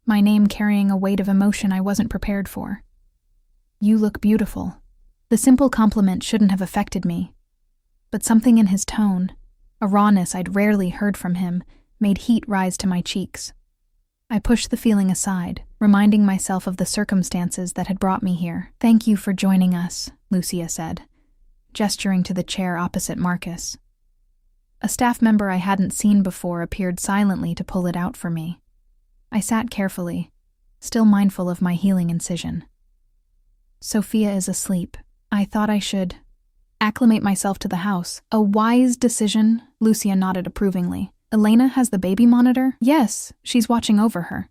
my name carrying a weight of emotion I wasn't prepared for. "You look beautiful." The simple compliment shouldn't have affected me, but something in his tone, a rawness I'd rarely heard from him, made heat rise to my cheeks. I pushed the feeling aside, reminding myself of the circumstances that had brought me here. "Thank you for joining us," Lucia said, gesturing to the chair opposite Marcus. A staff member I hadn't seen before appeared silently to pull it out for me. I sat carefully, still mindful of my healing incision. "Sophia is asleep. I thought I should acclimate myself to the house." "A wise decision," Lucia nodded approvingly. "Elena has the baby monitor?" "Yes, she's watching over her,"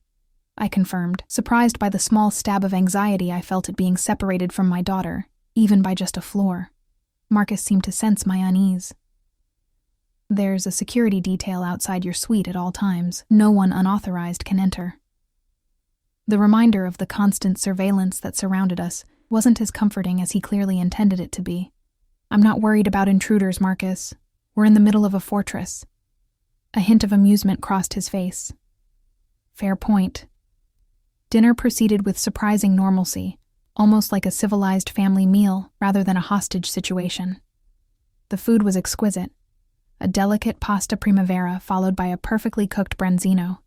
I confirmed, surprised by the small stab of anxiety I felt at being separated from my daughter, even by just a floor. Marcus seemed to sense my unease. "There's a security detail outside your suite at all times. No one unauthorized can enter." The reminder of the constant surveillance that surrounded us wasn't as comforting as he clearly intended it to be. "I'm not worried about intruders, Marcus. We're in the middle of a fortress." A hint of amusement crossed his face. "Fair point." Dinner proceeded with surprising normalcy, almost like a civilized family meal rather than a hostage situation. The food was exquisite. A delicate pasta primavera followed by a perfectly cooked branzino,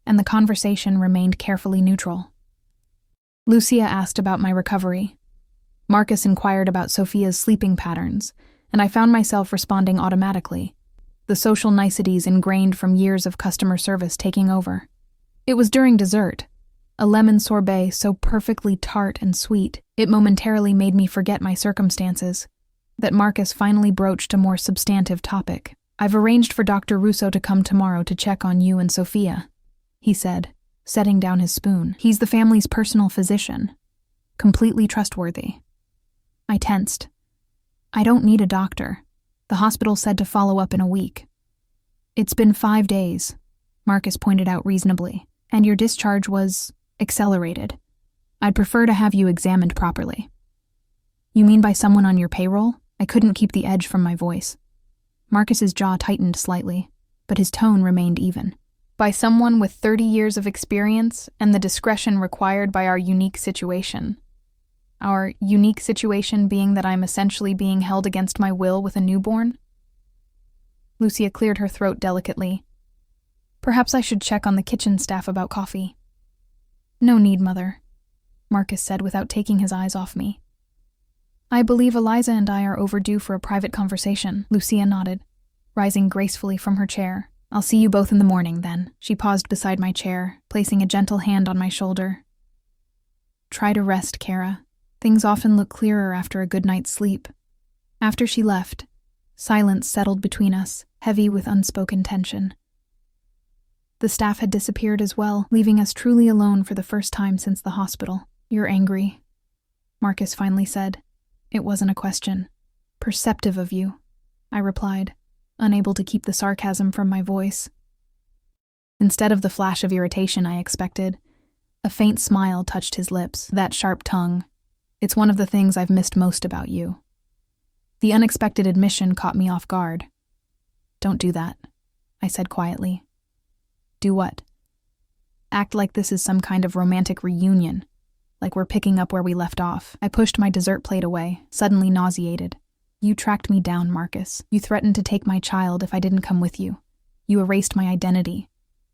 and the conversation remained carefully neutral. Lucia asked about my recovery. Marcus inquired about Sophia's sleeping patterns, and I found myself responding automatically, the social niceties ingrained from years of customer service taking over. It was during dessert, a lemon sorbet so perfectly tart and sweet it momentarily made me forget my circumstances, that Marcus finally broached a more substantive topic. "I've arranged for Dr. Russo to come tomorrow to check on you and Sophia," he said, setting down his spoon. "He's the family's personal physician, completely trustworthy." I tensed. "I don't need a doctor. The hospital said to follow up in a week." "It's been 5 days," Marcus pointed out reasonably, "and your discharge was accelerated. I'd prefer to have you examined properly." "You mean by someone on your payroll?" I couldn't keep the edge from my voice. Marcus's jaw tightened slightly, but his tone remained even. "By someone with 30 years of experience and the discretion required by our unique situation. Our unique situation being that I'm essentially being held against my will with a newborn?" Lucia cleared her throat delicately. "Perhaps I should check on the kitchen staff about coffee." "No need, Mother," Marcus said without taking his eyes off me. "I believe Eliza and I are overdue for a private conversation," Lucia nodded, rising gracefully from her chair. "I'll see you both in the morning, then." She paused beside my chair, placing a gentle hand on my shoulder. "Try to rest, Kara. Things often look clearer after a good night's sleep." After she left, silence settled between us, heavy with unspoken tension. The staff had disappeared as well, leaving us truly alone for the first time since the hospital. "You're angry," Marcus finally said. It wasn't a question. "Perceptive of you," I replied, unable to keep the sarcasm from my voice. Instead of the flash of irritation I expected, a faint smile touched his lips, that sharp tongue. "It's one of the things I've missed most about you." The unexpected admission caught me off guard. "Don't do that," I said quietly. Do what? Act like this is some kind of romantic reunion, like we're picking up where we left off. I pushed my dessert plate away, suddenly nauseated. You tracked me down, Marcus. You threatened to take my child if I didn't come with you. You erased my identity.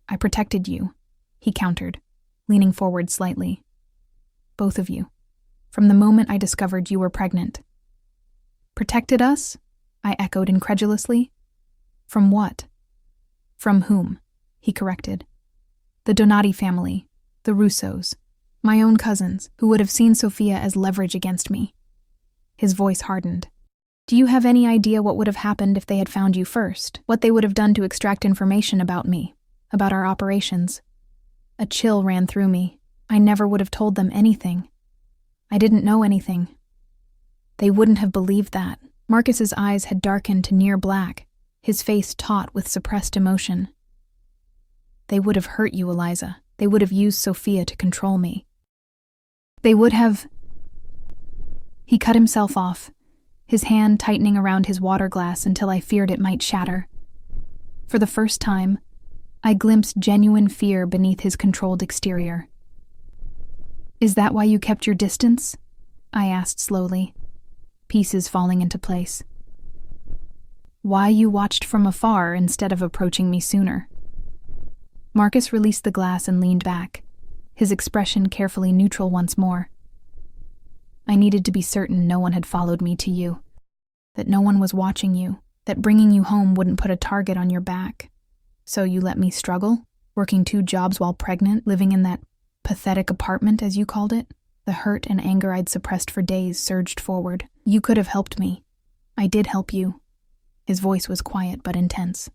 I protected you, he countered, leaning forward slightly. Both of you. From the moment I discovered you were pregnant. Protected us? I echoed incredulously. From what? From whom? He corrected. The Donati family, the Russos, my own cousins, who would have seen Sophia as leverage against me. His voice hardened. Do you have any idea what would have happened if they had found you first? What they would have done to extract information about me, about our operations? A chill ran through me. I never would have told them anything. I didn't know anything. They wouldn't have believed that. Marcus's eyes had darkened to near black, his face taut with suppressed emotion. They would have hurt you, Eliza. They would have used Sophia to control me. They would have... He cut himself off, his hand tightening around his water glass until I feared it might shatter. For the first time, I glimpsed genuine fear beneath his controlled exterior. Is that why you kept your distance? I asked slowly, pieces falling into place. Why you watched from afar instead of approaching me sooner? Marcus released the glass and leaned back, his expression carefully neutral once more. I needed to be certain no one had followed me to you, that no one was watching you, that bringing you home wouldn't put a target on your back. So you let me struggle, working 2 jobs while pregnant, living in that pathetic apartment, as you called it? The hurt and anger I'd suppressed for days surged forward. You could have helped me. I did help you. His voice was quiet but intense.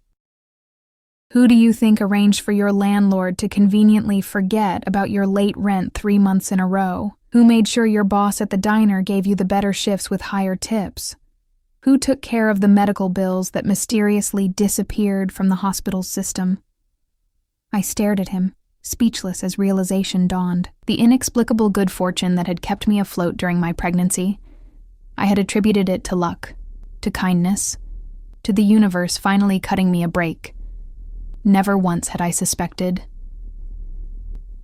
Who do you think arranged for your landlord to conveniently forget about your late rent 3 months in a row? Who made sure your boss at the diner gave you the better shifts with higher tips? Who took care of the medical bills that mysteriously disappeared from the hospital's system? I stared at him, speechless as realization dawned. The inexplicable good fortune that had kept me afloat during my pregnancy, I had attributed it to luck, to kindness, to the universe finally cutting me a break. Never once had I suspected.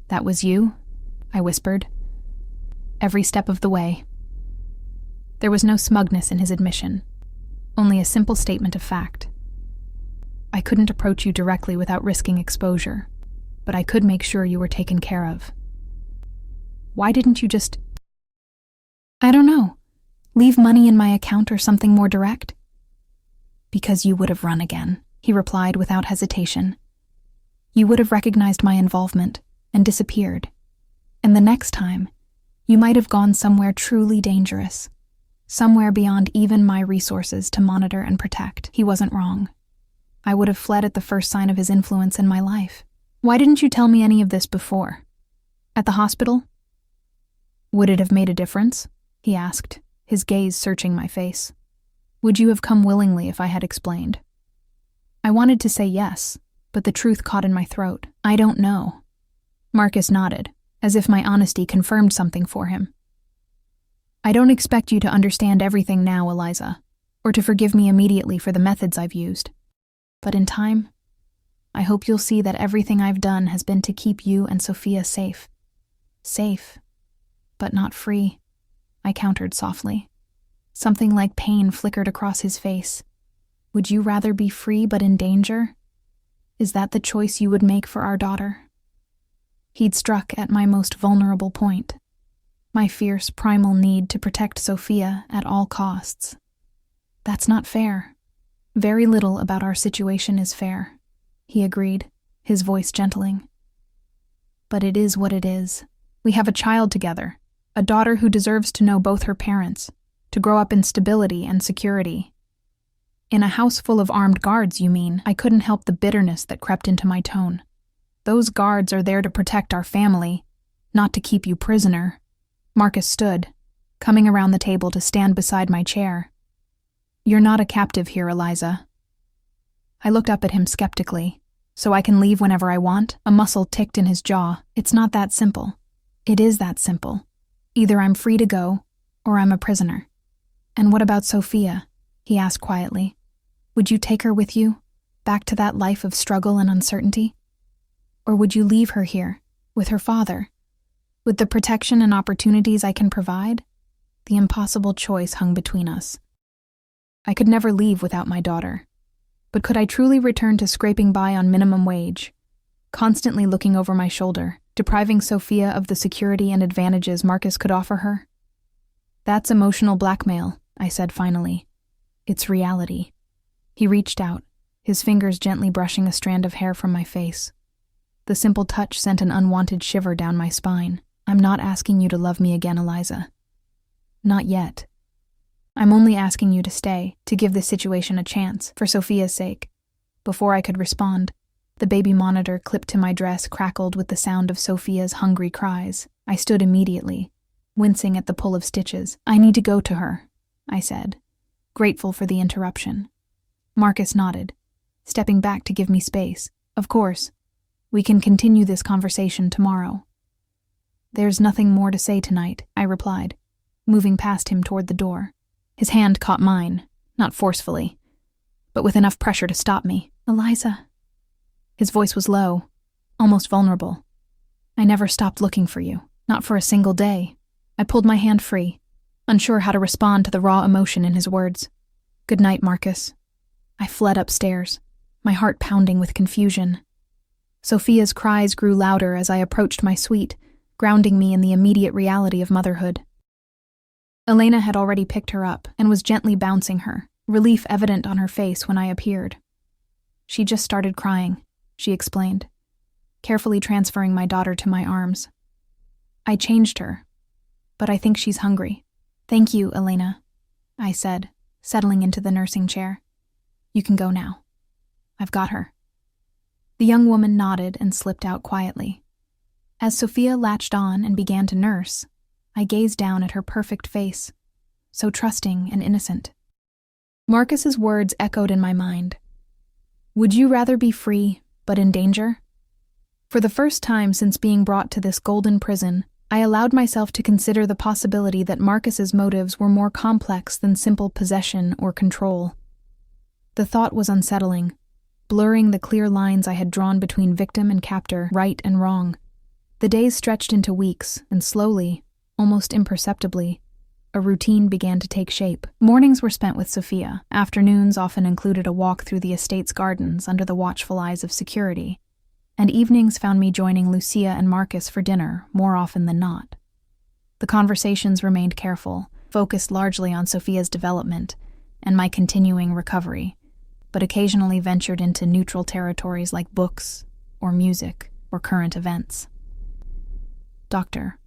That was you? I whispered. Every step of the way. There was no smugness in his admission, only a simple statement of fact. I couldn't approach you directly without risking exposure, but I could make sure you were taken care of. Why didn't you just... I don't know. Leave money in my account or something more direct? Because you would have run again, he replied without hesitation. You would have recognized my involvement and disappeared. And the next time, you might have gone somewhere truly dangerous, somewhere beyond even my resources to monitor and protect. He wasn't wrong. I would have fled at the first sign of his influence in my life. Why didn't you tell me any of this before? At the hospital? Would it have made a difference? He asked, his gaze searching my face. Would you have come willingly if I had explained? I wanted to say yes, but the truth caught in my throat. I don't know. Marcus nodded, as if my honesty confirmed something for him. I don't expect you to understand everything now, Eliza, or to forgive me immediately for the methods I've used. But in time, I hope you'll see that everything I've done has been to keep you and Sophia safe. Safe, but not free, I countered softly. Something like pain flickered across his face. Would you rather be free but in danger? Is that the choice you would make for our daughter? He'd struck at my most vulnerable point, my fierce primal need to protect Sophia at all costs. That's not fair. Very little about our situation is fair, he agreed, his voice gentling. But it is what it is. We have a child together, a daughter who deserves to know both her parents, to grow up in stability and security. In a house full of armed guards, you mean? I couldn't help the bitterness that crept into my tone. Those guards are there to protect our family, not to keep you prisoner. Marcus stood, coming around the table to stand beside my chair. You're not a captive here, Eliza. I looked up at him skeptically. So I can leave whenever I want? A muscle ticked in his jaw. It's not that simple. It is that simple. Either I'm free to go, or I'm a prisoner. And what about Sophia? He asked quietly. Would you take her with you? Back to that life of struggle and uncertainty? Or would you leave her here, with her father? With the protection and opportunities I can provide? The impossible choice hung between us. I could never leave without my daughter. But could I truly return to scraping by on minimum wage, constantly looking over my shoulder, depriving Sophia of the security and advantages Marcus could offer her? That's emotional blackmail, I said finally. It's reality. He reached out, his fingers gently brushing a strand of hair from my face. The simple touch sent an unwanted shiver down my spine. I'm not asking you to love me again, Eliza. Not yet. I'm only asking you to stay, to give this situation a chance, for Sophia's sake. Before I could respond, the baby monitor clipped to my dress crackled with the sound of Sophia's hungry cries. I stood immediately, wincing at the pull of stitches. I need to go to her, I said, grateful for the interruption. Marcus nodded, stepping back to give me space. Of course. We can continue this conversation tomorrow. There's nothing more to say tonight, I replied, moving past him toward the door. His hand caught mine, not forcefully, but with enough pressure to stop me. Eliza. His voice was low, almost vulnerable. I never stopped looking for you, not for a single day. I pulled my hand free, unsure how to respond to the raw emotion in his words. Good night, Marcus. I fled upstairs, my heart pounding with confusion. Sophia's cries grew louder as I approached my suite, grounding me in the immediate reality of motherhood. Elena had already picked her up and was gently bouncing her, relief evident on her face when I appeared. She just started crying, she explained, carefully transferring my daughter to my arms. I changed her, but I think she's hungry. Thank you, Elena, I said, settling into the nursing chair. You can go now. I've got her. The young woman nodded and slipped out quietly. As Sophia latched on and began to nurse, I gazed down at her perfect face, so trusting and innocent. Marcus's words echoed in my mind. Would you rather be free, but in danger? For the first time since being brought to this golden prison, I allowed myself to consider the possibility that Marcus's motives were more complex than simple possession or control. The thought was unsettling, blurring the clear lines I had drawn between victim and captor, right and wrong. The days stretched into weeks, and slowly, almost imperceptibly, a routine began to take shape. Mornings were spent with Sophia. Afternoons often included a walk through the estate's gardens under the watchful eyes of security, and evenings found me joining Lucia and Marcus for dinner, more often than not. The conversations remained careful, focused largely on Sophia's development and my continuing recovery, but occasionally ventured into neutral territories like books, or music, or current events. Doctor.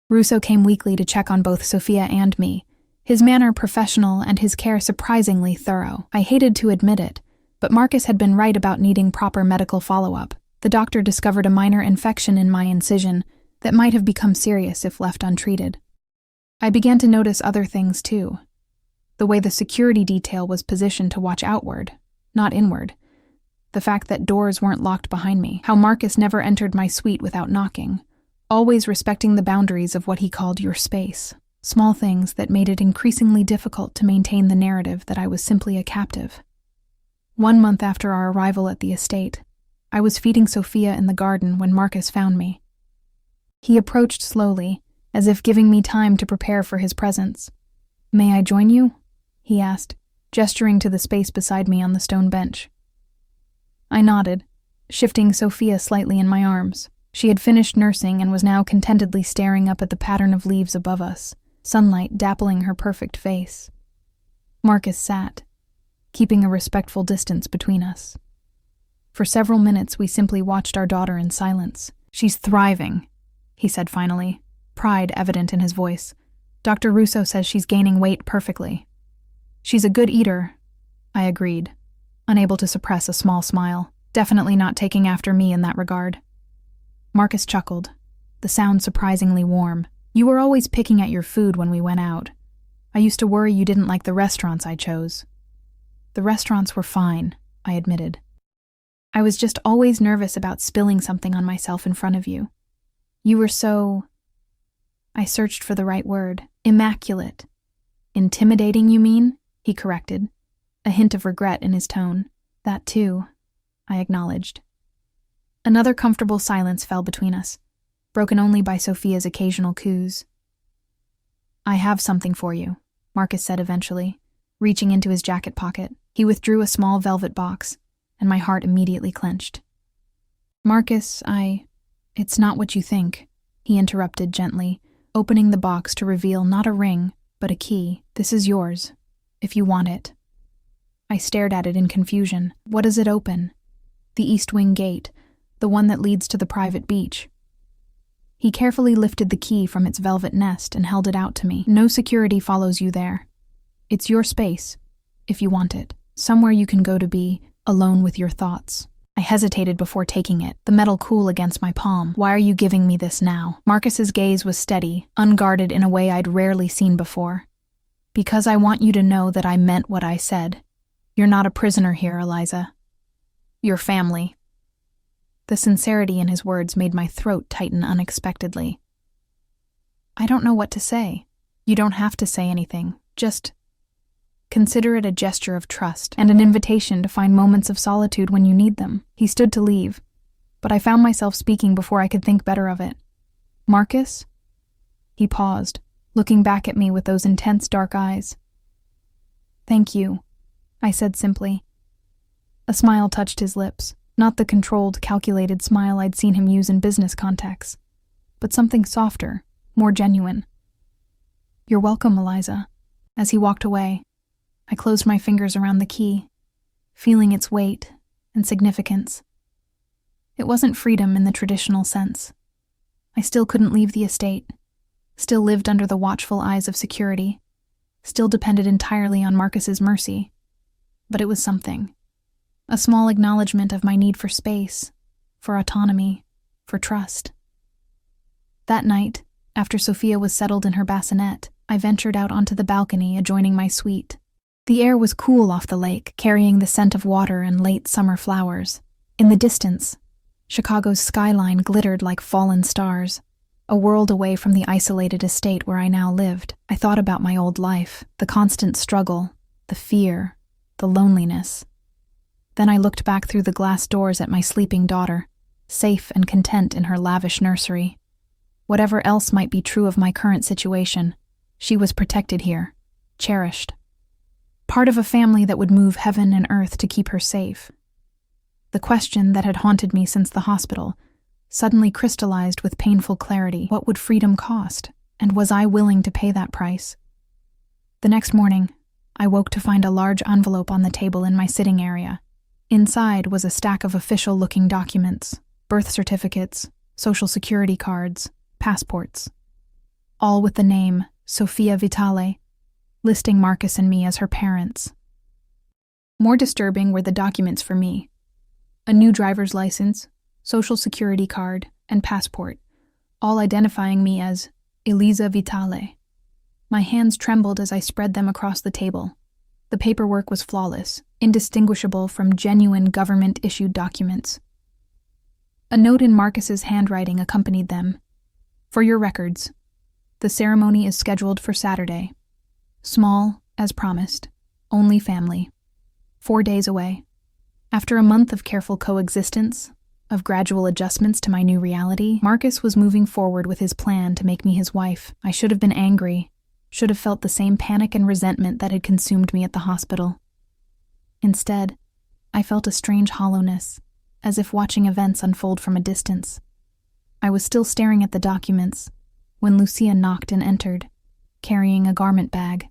Russo came weekly to check on both Sophia and me, his manner professional and his care surprisingly thorough. I hated to admit it, but Marcus had been right about needing proper medical follow-up. The doctor discovered a minor infection in my incision that might have become serious if left untreated. I began to notice other things too. The way the security detail was positioned to watch outward, not inward. The fact that doors weren't locked behind me. How Marcus never entered my suite without knocking, always respecting the boundaries of what he called your space. Small things that made it increasingly difficult to maintain the narrative that I was simply a captive. 1 month after our arrival at the estate, I was feeding Sophia in the garden when Marcus found me. He approached slowly, as if giving me time to prepare for his presence. May I join you? He asked, gesturing to the space beside me on the stone bench. I nodded, shifting Sophia slightly in my arms. She had finished nursing and was now contentedly staring up at the pattern of leaves above us, sunlight dappling her perfect face. Marcus sat, keeping a respectful distance between us. For several minutes we simply watched our daughter in silence. She's thriving, he said finally, pride evident in his voice. Dr. Russo says she's gaining weight perfectly. She's a good eater, I agreed, unable to suppress a small smile, definitely not taking after me in that regard. Marcus chuckled, the sound surprisingly warm. You were always picking at your food when we went out. I used to worry you didn't like the restaurants I chose. The restaurants were fine, I admitted. I was just always nervous about spilling something on myself in front of you. You were so... I searched for the right word. Immaculate. Intimidating, you mean? He corrected, a hint of regret in his tone. That too, I acknowledged. Another comfortable silence fell between us, broken only by Sophia's occasional coos. I have something for you, Marcus said eventually, reaching into his jacket pocket. He withdrew a small velvet box, and my heart immediately clenched. Marcus, It's not what you think, he interrupted gently, opening the box to reveal not a ring, but a key. This is yours, if you want it. I stared at it in confusion. What does it open? The East Wing gate, the one that leads to the private beach. He carefully lifted the key from its velvet nest and held it out to me. No security follows you there. It's your space, if you want it. Somewhere you can go to be alone with your thoughts. I hesitated before taking it, the metal cool against my palm. Why are you giving me this now? Marcus's gaze was steady, unguarded in a way I'd rarely seen before. Because I want you to know that I meant what I said. You're not a prisoner here, Eliza. You're family. The sincerity in his words made my throat tighten unexpectedly. I don't know what to say. You don't have to say anything. Just consider it a gesture of trust and an invitation to find moments of solitude when you need them. He stood to leave, but I found myself speaking before I could think better of it. Marcus? He paused, looking back at me with those intense dark eyes. Thank you, I said simply. A smile touched his lips, not the controlled, calculated smile I'd seen him use in business contexts, but something softer, more genuine. You're welcome, Eliza. As he walked away, I closed my fingers around the key, feeling its weight and significance. It wasn't freedom in the traditional sense. I still couldn't leave the estate, still lived under the watchful eyes of security, still depended entirely on Marcus's mercy. But it was something. A small acknowledgement of my need for space, for autonomy, for trust. That night, after Sophia was settled in her bassinet, I ventured out onto the balcony adjoining my suite. The air was cool off the lake, carrying the scent of water and late summer flowers. In the distance, Chicago's skyline glittered like fallen stars. A world away from the isolated estate where I now lived, I thought about my old life, the constant struggle, the fear, the loneliness. Then I looked back through the glass doors at my sleeping daughter, safe and content in her lavish nursery. Whatever else might be true of my current situation, she was protected here, cherished. Part of a family that would move heaven and earth to keep her safe. The question that had haunted me since the hospital suddenly crystallized with painful clarity. What would freedom cost, and was I willing to pay that price? The next morning, I woke to find a large envelope on the table in my sitting area. Inside was a stack of official-looking documents, birth certificates, social security cards, passports. All with the name Sophia Vitale, listing Marcus and me as her parents. More disturbing were the documents for me. A new driver's license, social security card, and passport, all identifying me as Eliza Vitale. My hands trembled as I spread them across the table. The paperwork was flawless, indistinguishable from genuine government-issued documents. A note in Marcus's handwriting accompanied them. For your records, the ceremony is scheduled for Saturday. Small, as promised, only family. 4 days away. After a month of careful coexistence, of gradual adjustments to my new reality, Marcus was moving forward with his plan to make me his wife. I should have been angry, should have felt the same panic and resentment that had consumed me at the hospital. Instead, I felt a strange hollowness, as if watching events unfold from a distance. I was still staring at the documents when Lucia knocked and entered, carrying a garment bag.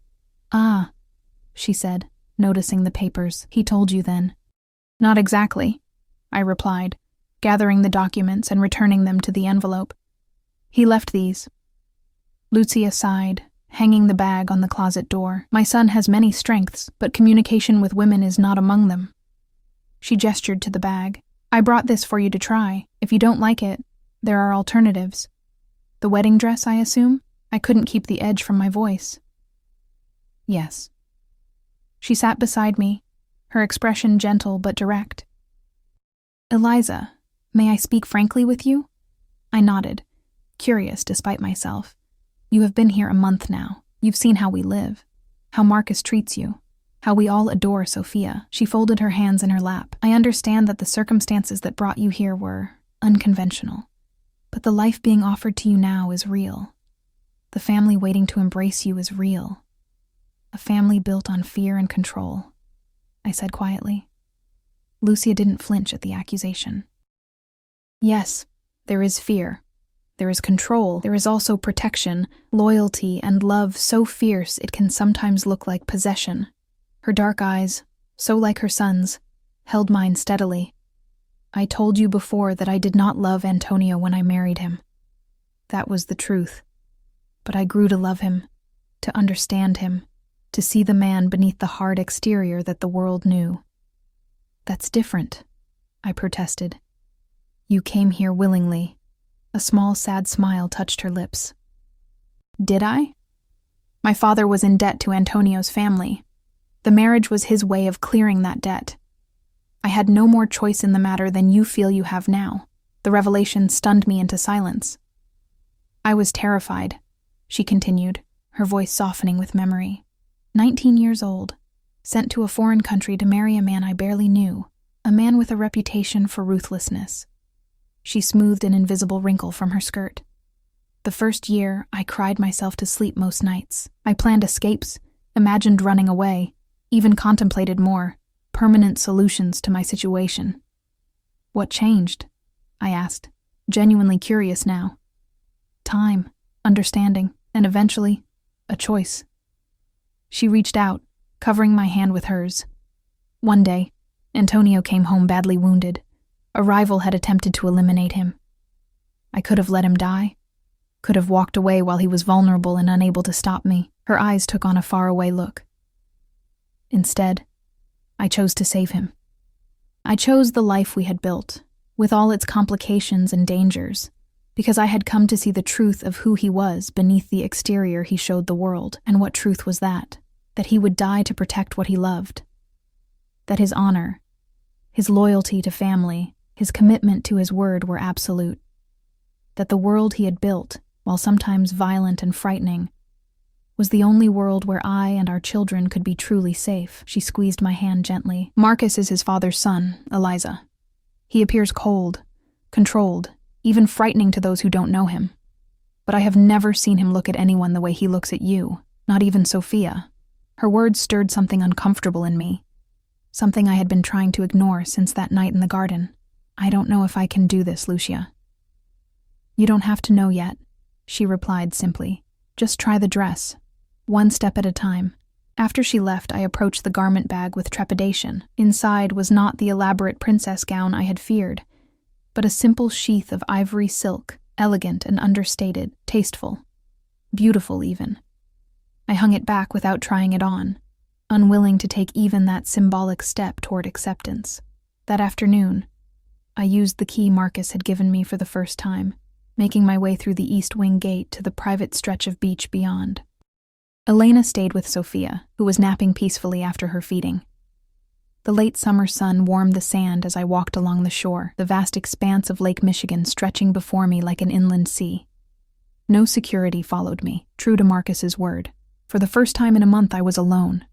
Ah, she said, noticing the papers. He told you then. Not exactly, I replied, gathering the documents and returning them to the envelope. He left these. Lucia sighed, hanging the bag on the closet door. My son has many strengths, but communication with women is not among them. She gestured to the bag. I brought this for you to try. If you don't like it, there are alternatives. The wedding dress, I assume? I couldn't keep the edge from my voice. Yes. She sat beside me, her expression gentle but direct. Eliza, may I speak frankly with you? I nodded, curious despite myself. You have been here a month now. You've seen how we live, how Marcus treats you, How we all adore Sophia. She folded her hands in her lap. I understand that the circumstances that brought you here were unconventional. But the life being offered to you now is real. The family waiting to embrace you is real. A family built on fear and control, I said quietly. Lucia didn't flinch at the accusation. Yes, there is fear. There is control. There is also protection, loyalty, and love so fierce it can sometimes look like possession. Her dark eyes, so like her son's, held mine steadily. I told you before that I did not love Antonio when I married him. That was the truth. But I grew to love him, to understand him, to see the man beneath the hard exterior that the world knew. That's different, I protested. You came here willingly. A small, sad smile touched her lips. Did I? My father was in debt to Antonio's family. The marriage was his way of clearing that debt. I had no more choice in the matter than you feel you have now. The revelation stunned me into silence. I was terrified, she continued, her voice softening with memory. 19 years old, sent to a foreign country to marry a man I barely knew, a man with a reputation for ruthlessness. She smoothed an invisible wrinkle from her skirt. The first year, I cried myself to sleep most nights. I planned escapes, imagined running away, even contemplated more permanent solutions to my situation. What changed? I asked, genuinely curious now. Time, understanding, and eventually, a choice. She reached out, covering my hand with hers. One day, Antonio came home badly wounded. A rival had attempted to eliminate him. I could have let him die, could have walked away while he was vulnerable and unable to stop me. Her eyes took on a faraway look. Instead, I chose to save him. I chose the life we had built, with all its complications and dangers, because I had come to see the truth of who he was beneath the exterior he showed the world. And what truth was that? That he would die to protect what he loved. That his honor, his loyalty to family, his commitment to his word were absolute. That the world he had built, while sometimes violent and frightening, was the only world where I and our children could be truly safe. She squeezed my hand gently. Marcus is his father's son, Eliza. He appears cold, controlled, even frightening to those who don't know him. But I have never seen him look at anyone the way he looks at you, not even Sophia. Her words stirred something uncomfortable in me, something I had been trying to ignore since that night in the garden. I don't know if I can do this, Lucia. You don't have to know yet, she replied simply. Just try the dress, one step at a time. After she left, I approached the garment bag with trepidation. Inside was not the elaborate princess gown I had feared, but a simple sheath of ivory silk, elegant and understated, tasteful, beautiful even. I hung it back without trying it on, unwilling to take even that symbolic step toward acceptance. That afternoon, I used the key Marcus had given me for the first time, making my way through the east wing gate to the private stretch of beach beyond. Elena stayed with Sophia, who was napping peacefully after her feeding. The late summer sun warmed the sand as I walked along the shore, the vast expanse of Lake Michigan stretching before me like an inland sea. No security followed me, true to Marcus's word. For the first time in a month I was alone,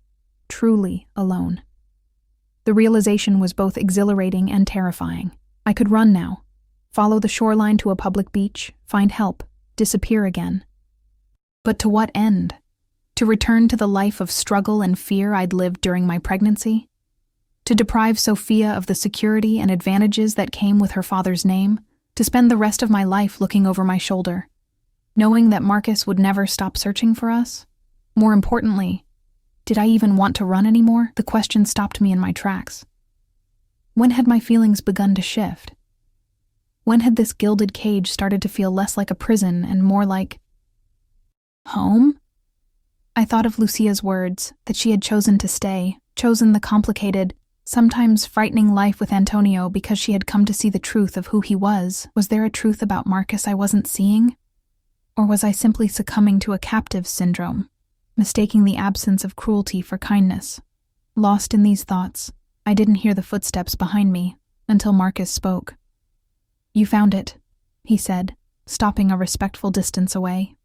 truly alone. The realization was both exhilarating and terrifying. I could run now, follow the shoreline to a public beach, find help, disappear again. But to what end? To return to the life of struggle and fear I'd lived during my pregnancy? To deprive Sophia of the security and advantages that came with her father's name? To spend the rest of my life looking over my shoulder, knowing that Marcus would never stop searching for us? More importantly, did I even want to run anymore? The question stopped me in my tracks. When had my feelings begun to shift? When had this gilded cage started to feel less like a prison and more like home? I thought of Lucia's words, that she had chosen to stay, chosen the complicated, sometimes frightening life with Antonio because she had come to see the truth of who he was. Was there a truth about Marcus I wasn't seeing? Or was I simply succumbing to a captive syndrome, mistaking the absence of cruelty for kindness? Lost in these thoughts, I didn't hear the footsteps behind me until Marcus spoke. You found it, he said, stopping a respectful distance away.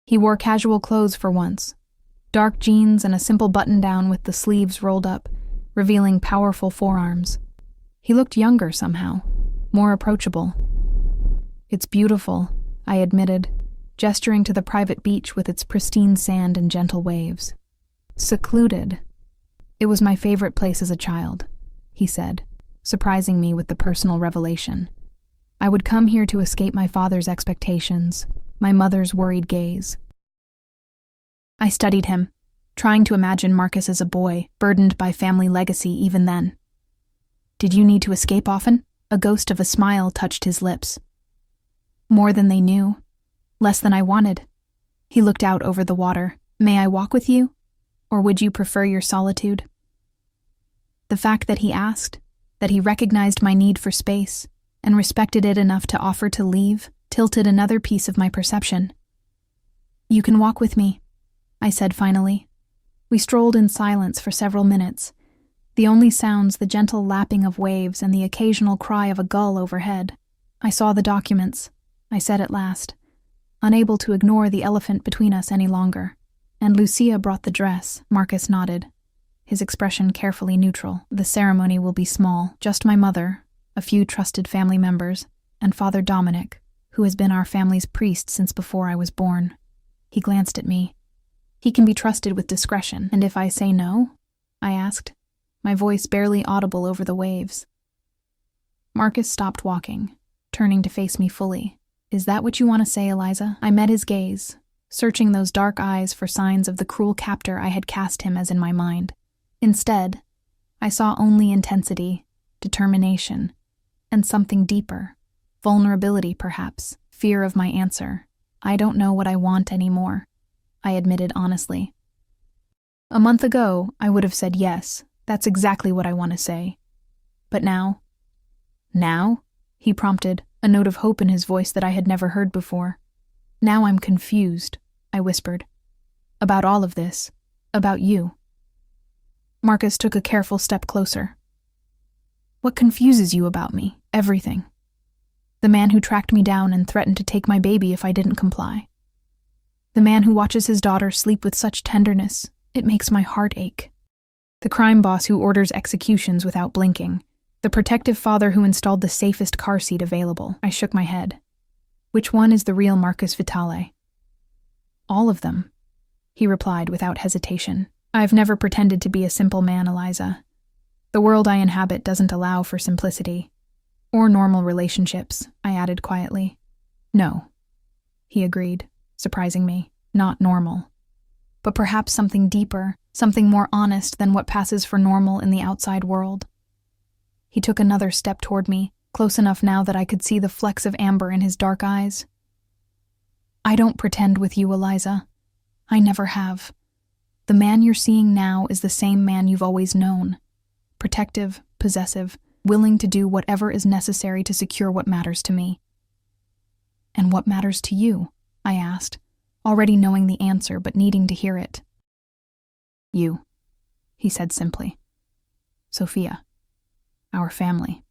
He wore casual clothes for once, Dark jeans and a simple button-down with the sleeves rolled up, revealing powerful forearms. He looked younger somehow, more approachable. "It's beautiful," I admitted, gesturing to the private beach with its pristine sand and gentle waves. "Secluded. It was my favorite place as a child," he said, surprising me with the personal revelation. "I would come here to escape my father's expectations, my mother's worried gaze." I studied him, trying to imagine Marcus as a boy, burdened by family legacy even then. "Did you need to escape often?" A ghost of a smile touched his lips. "More than they knew. Less than I wanted." He looked out over the water. "May I walk with you? Or would you prefer your solitude?" The fact that he asked, that he recognized my need for space, and respected it enough to offer to leave, tilted another piece of my perception. "You can walk with me," I said finally. We strolled in silence for several minutes, the only sounds the gentle lapping of waves and the occasional cry of a gull overhead. "I saw the documents," I said at last, unable to ignore the elephant between us any longer. "And Lucia brought the dress." Marcus nodded, his expression carefully neutral. "The ceremony will be small, just my mother, a few trusted family members, and Father Dominic, who has been our family's priest since before I was born." He glanced at me. "He can be trusted with discretion, and if I say no?" I asked, my voice barely audible over the waves. Marcus stopped walking, turning to face me fully. "Is that what you want to say, Eliza?" I met his gaze, searching those dark eyes for signs of the cruel captor I had cast him as in my mind. Instead, I saw only intensity, determination, and something deeper. Vulnerability, perhaps, fear of my answer. "I don't know what I want anymore," I admitted honestly. A month ago, I would have said yes, that's exactly what I want to say. But now? "Now?" he prompted, a note of hope in his voice that I had never heard before. "Now I'm confused," I whispered. "About all of this. About you." Marcus took a careful step closer. "What confuses you about me?" "Everything. The man who tracked me down and threatened to take my baby if I didn't comply. The man who watches his daughter sleep with such tenderness, it makes my heart ache. The crime boss who orders executions without blinking. The protective father who installed the safest car seat available." I shook my head. "Which one is the real Marcus Vitale?" "All of them," he replied without hesitation. "I've never pretended to be a simple man, Eliza. The world I inhabit doesn't allow for simplicity. Or normal relationships," I added quietly. "No," he agreed, surprising me. "Not normal. But perhaps something deeper, something more honest than what passes for normal in the outside world." He took another step toward me, close enough now that I could see the flecks of amber in his dark eyes. "I don't pretend with you, Eliza. I never have. The man you're seeing now is the same man you've always known. Protective, possessive, willing to do whatever is necessary to secure what matters to me." "And what matters to you?" I asked, already knowing the answer but needing to hear it. "You," he said simply. "Sophia. Our family."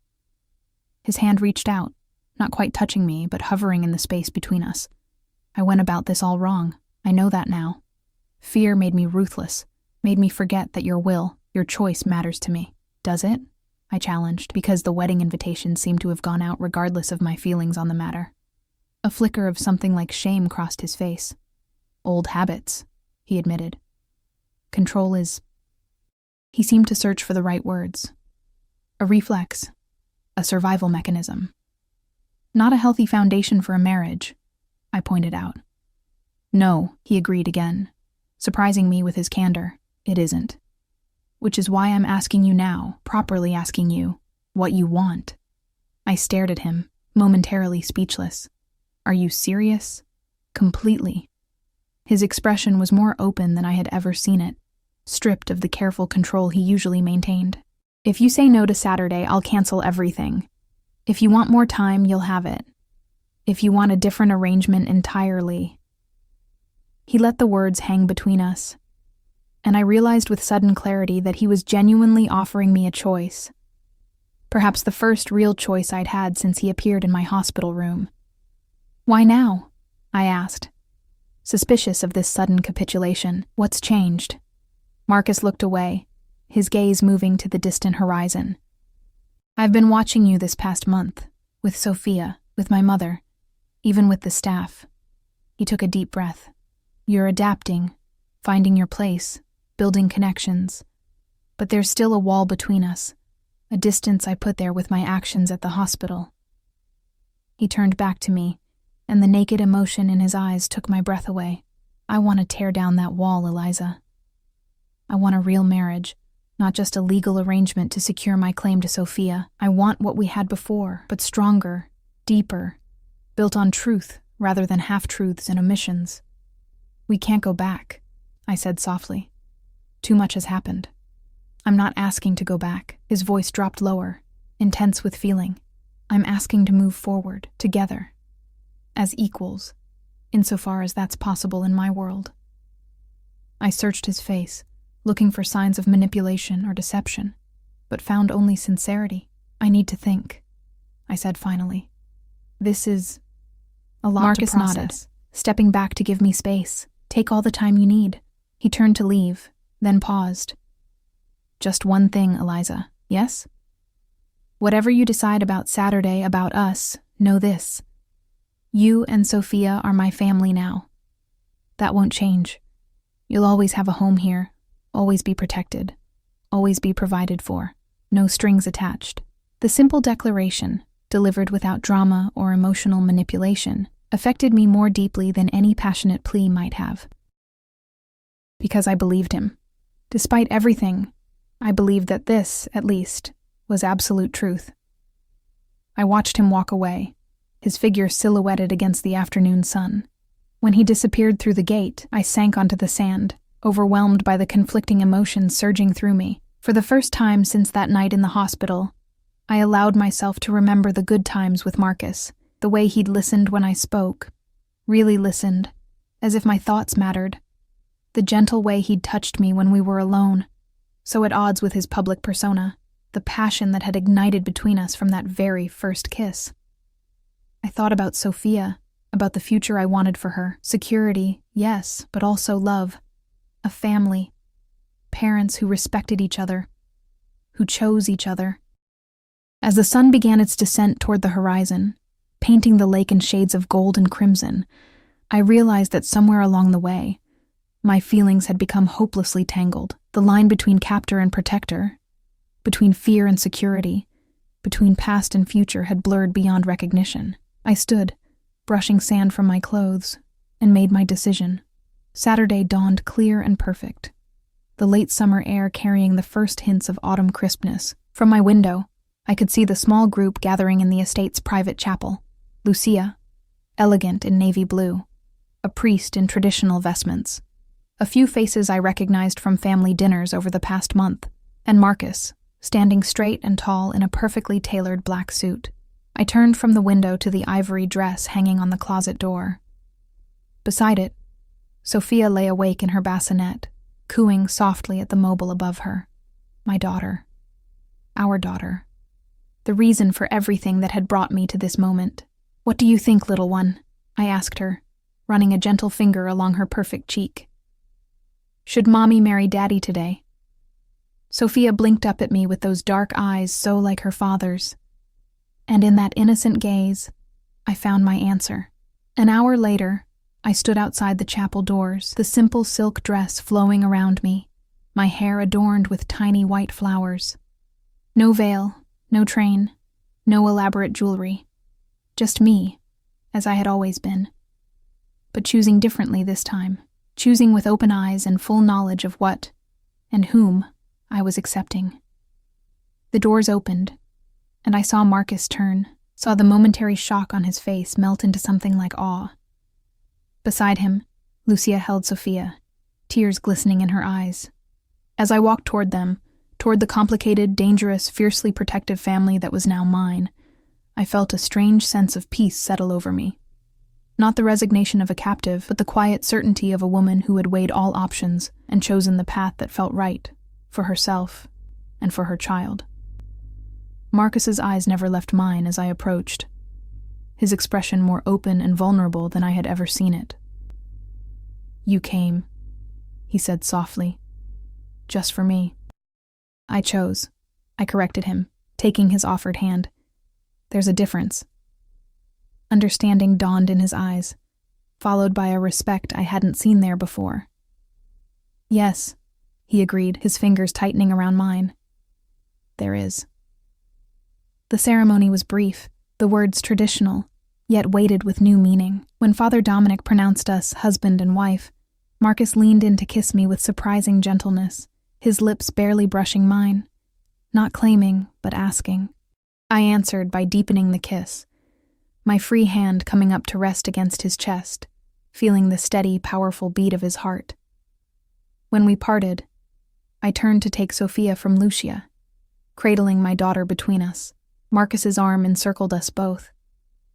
His hand reached out, not quite touching me, but hovering in the space between us. I went about this all wrong. I know that now. Fear made me ruthless, made me forget that your will, your choice matters to me. "Does it?" I challenged, because the wedding invitation seemed to have gone out regardless of my feelings on the matter. A flicker of something like shame crossed his face. "Old habits," he admitted. "Control is..." He seemed to search for the right words. "A reflex. A survival mechanism. Not a healthy foundation for a marriage," I pointed out. "No," he agreed again, surprising me with his candor. "It isn't. Which is why I'm asking you now, properly asking you, what you want." I stared at him, momentarily speechless. "Are you serious?" "Completely." His expression was more open than I had ever seen it, stripped of the careful control he usually maintained. "If you say no to Saturday, I'll cancel everything. If you want more time, you'll have it. If you want a different arrangement entirely." He let the words hang between us, and I realized with sudden clarity that he was genuinely offering me a choice. Perhaps the first real choice I'd had since he appeared in my hospital room. "Why now?" I asked. suspicious of this sudden capitulation. "What's changed?" Marcus looked away, his gaze moving to the distant horizon. "I've been watching you this past month, with Sophia, with my mother, even with the staff." He took a deep breath. "You're adapting, finding your place, building connections. But there's still a wall between us, a distance I put there with my actions at the hospital." He turned back to me, and the naked emotion in his eyes took my breath away. "I want to tear down that wall, Eliza. I want a real marriage, not just a legal arrangement to secure my claim to Sophia. I want what we had before, but stronger, deeper, built on truth rather than half-truths and omissions." "We can't go back," I said softly. "Too much has happened." "I'm not asking to go back." His voice dropped lower, intense with feeling. "I'm asking to move forward, together, as equals, insofar as that's possible in my world." I searched his face, looking for signs of manipulation or deception, but found only sincerity. "I need to think," I said finally. "This is a lot Marcus to process." nodded, stepping back to give me space. "Take all the time you need." He turned to leave, then paused. "Just one thing, Eliza, yes? Whatever you decide about Saturday, about us, know this. You and Sophia are my family now. That won't change. You'll always have a home here, always be protected, always be provided for, no strings attached." The simple declaration, delivered without drama or emotional manipulation, affected me more deeply than any passionate plea might have. Because I believed him. Despite everything, I believed that this, at least, was absolute truth. I watched him walk away, his figure silhouetted against the afternoon sun. When he disappeared through the gate, I sank onto the sand, overwhelmed by the conflicting emotions surging through me. For the first time since that night in the hospital, I allowed myself to remember the good times with Marcus, the way he'd listened when I spoke, really listened, as if my thoughts mattered, the gentle way he'd touched me when we were alone, so at odds with his public persona, the passion that had ignited between us from that very first kiss. I thought about Sophia, about the future I wanted for her. Security, yes, but also love. A family. Parents who respected each other. Who chose each other. As the sun began its descent toward the horizon, painting the lake in shades of gold and crimson, I realized that somewhere along the way, my feelings had become hopelessly tangled. The line between captor and protector, between fear and security, between past and future had blurred beyond recognition. I stood, brushing sand from my clothes, and made my decision. Saturday dawned clear and perfect, the late summer air carrying the first hints of autumn crispness. From my window, I could see the small group gathering in the estate's private chapel. Lucia, elegant in navy blue, a priest in traditional vestments, a few faces I recognized from family dinners over the past month, and Marcus, standing straight and tall in a perfectly tailored black suit. I turned from the window to the ivory dress hanging on the closet door. Beside it, Sophia lay awake in her bassinet, cooing softly at the mobile above her. My daughter. Our daughter. The reason for everything that had brought me to this moment. "What do you think, little one?" I asked her, running a gentle finger along her perfect cheek. "Should Mommy marry Daddy today?" Sophia blinked up at me with those dark eyes so like her father's. And in that innocent gaze, I found my answer. An hour later, I stood outside the chapel doors, the simple silk dress flowing around me, my hair adorned with tiny white flowers. No veil, no train, no elaborate jewelry. Just me, as I had always been. But choosing differently this time, choosing with open eyes and full knowledge of what, and whom, I was accepting. The doors opened, and I saw Marcus turn, saw the momentary shock on his face melt into something like awe. Beside him, Lucia held Sophia, tears glistening in her eyes. As I walked toward them, toward the complicated, dangerous, fiercely protective family that was now mine, I felt a strange sense of peace settle over me. Not the resignation of a captive, but the quiet certainty of a woman who had weighed all options and chosen the path that felt right, for herself and for her child. Marcus's eyes never left mine as I approached, his expression more open and vulnerable than I had ever seen it. You came, he said softly. Just for me. I chose. I corrected him, taking his offered hand. There's a difference. Understanding dawned in his eyes, followed by a respect I hadn't seen there before. Yes, he agreed, his fingers tightening around mine. There is. The ceremony was brief, the words traditional, yet weighted with new meaning. When Father Dominic pronounced us husband and wife, Marcus leaned in to kiss me with surprising gentleness, his lips barely brushing mine, not claiming, but asking. I answered by deepening the kiss, my free hand coming up to rest against his chest, feeling the steady, powerful beat of his heart. When we parted, I turned to take Sophia from Lucia, cradling my daughter between us. Marcus's arm encircled us both,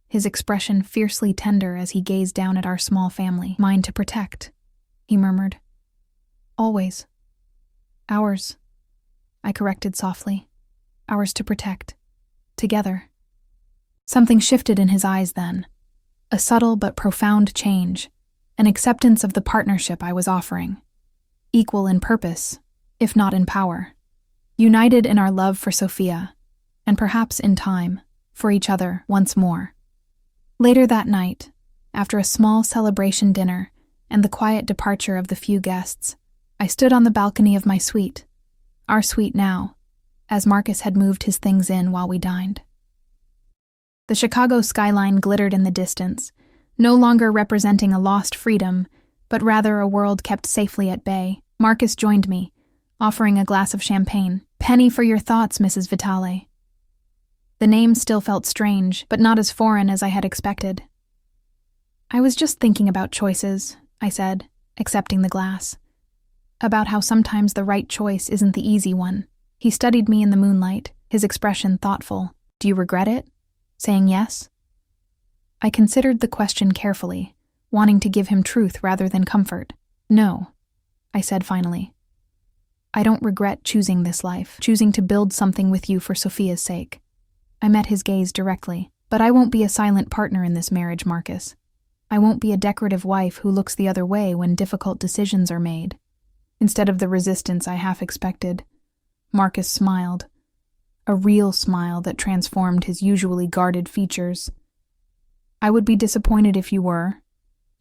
his expression fiercely tender as he gazed down at our small family. Mine to protect, he murmured. Always. Ours, I corrected softly. Ours to protect. Together. Something shifted in his eyes then. A subtle but profound change, an acceptance of the partnership I was offering. Equal in purpose, if not in power. United in our love for Sophia, and perhaps in time, for each other once more. Later that night, after a small celebration dinner and the quiet departure of the few guests, I stood on the balcony of my suite, our suite now, as Marcus had moved his things in while we dined. The Chicago skyline glittered in the distance, no longer representing a lost freedom, but rather a world kept safely at bay. Marcus joined me, offering a glass of champagne. Penny for your thoughts, Mrs. Vitale. The name still felt strange, but not as foreign as I had expected. I was just thinking about choices, I said, accepting the glass. About how sometimes the right choice isn't the easy one. He studied me in the moonlight, his expression thoughtful. Do you regret it? Saying yes? I considered the question carefully, wanting to give him truth rather than comfort. No, I said finally. I don't regret choosing this life, choosing to build something with you for Sophia's sake. I met his gaze directly. But I won't be a silent partner in this marriage, Marcus. I won't be a decorative wife who looks the other way when difficult decisions are made. Instead of the resistance I half expected, Marcus smiled. A real smile that transformed his usually guarded features. I would be disappointed if you were.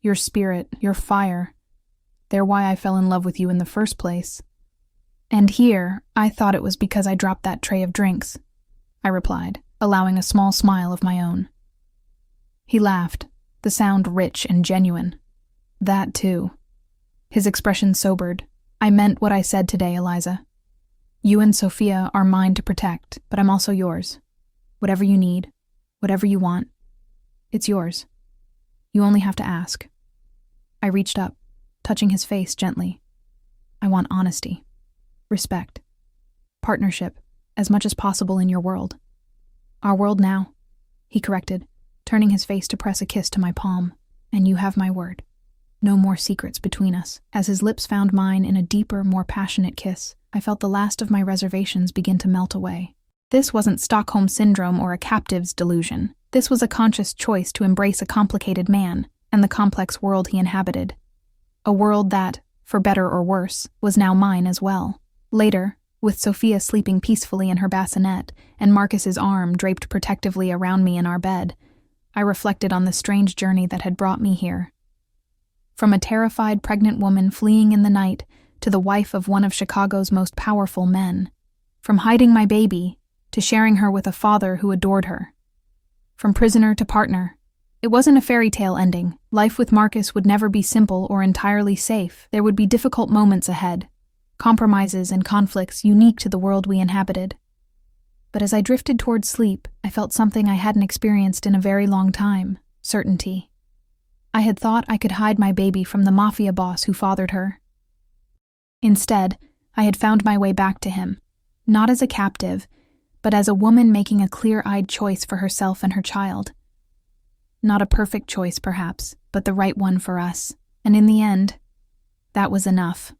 Your spirit, your fire. They're why I fell in love with you in the first place. And here, I thought it was because I dropped that tray of drinks, I replied, allowing a small smile of my own. He laughed, the sound rich and genuine. That too. His expression sobered. I meant what I said today, Eliza. You and Sophia are mine to protect, but I'm also yours. Whatever you need, whatever you want, it's yours. You only have to ask. I reached up, touching his face gently. I want honesty, respect, partnership, as much as possible in your world. Our world now, he corrected, turning his face to press a kiss to my palm. And you have my word. No more secrets between us. As his lips found mine in a deeper, more passionate kiss, I felt the last of my reservations begin to melt away. This wasn't Stockholm Syndrome or a captive's delusion. This was a conscious choice to embrace a complicated man and the complex world he inhabited. A world that, for better or worse, was now mine as well. Later, with Sophia sleeping peacefully in her bassinet and Marcus's arm draped protectively around me in our bed, I reflected on the strange journey that had brought me here. From a terrified pregnant woman fleeing in the night to the wife of one of Chicago's most powerful men. From hiding my baby to sharing her with a father who adored her. From prisoner to partner. It wasn't a fairy tale ending. Life with Marcus would never be simple or entirely safe. There would be difficult moments ahead. Compromises and conflicts unique to the world we inhabited. But as I drifted towards sleep, I felt something I hadn't experienced in a very long time. Certainty. I had thought I could hide my baby from the Mafia boss who fathered her. Instead, I had found my way back to him, not as a captive, but as a woman making a clear-eyed choice for herself and her child. Not a perfect choice, perhaps, but the right one for us. And in the end, that was enough.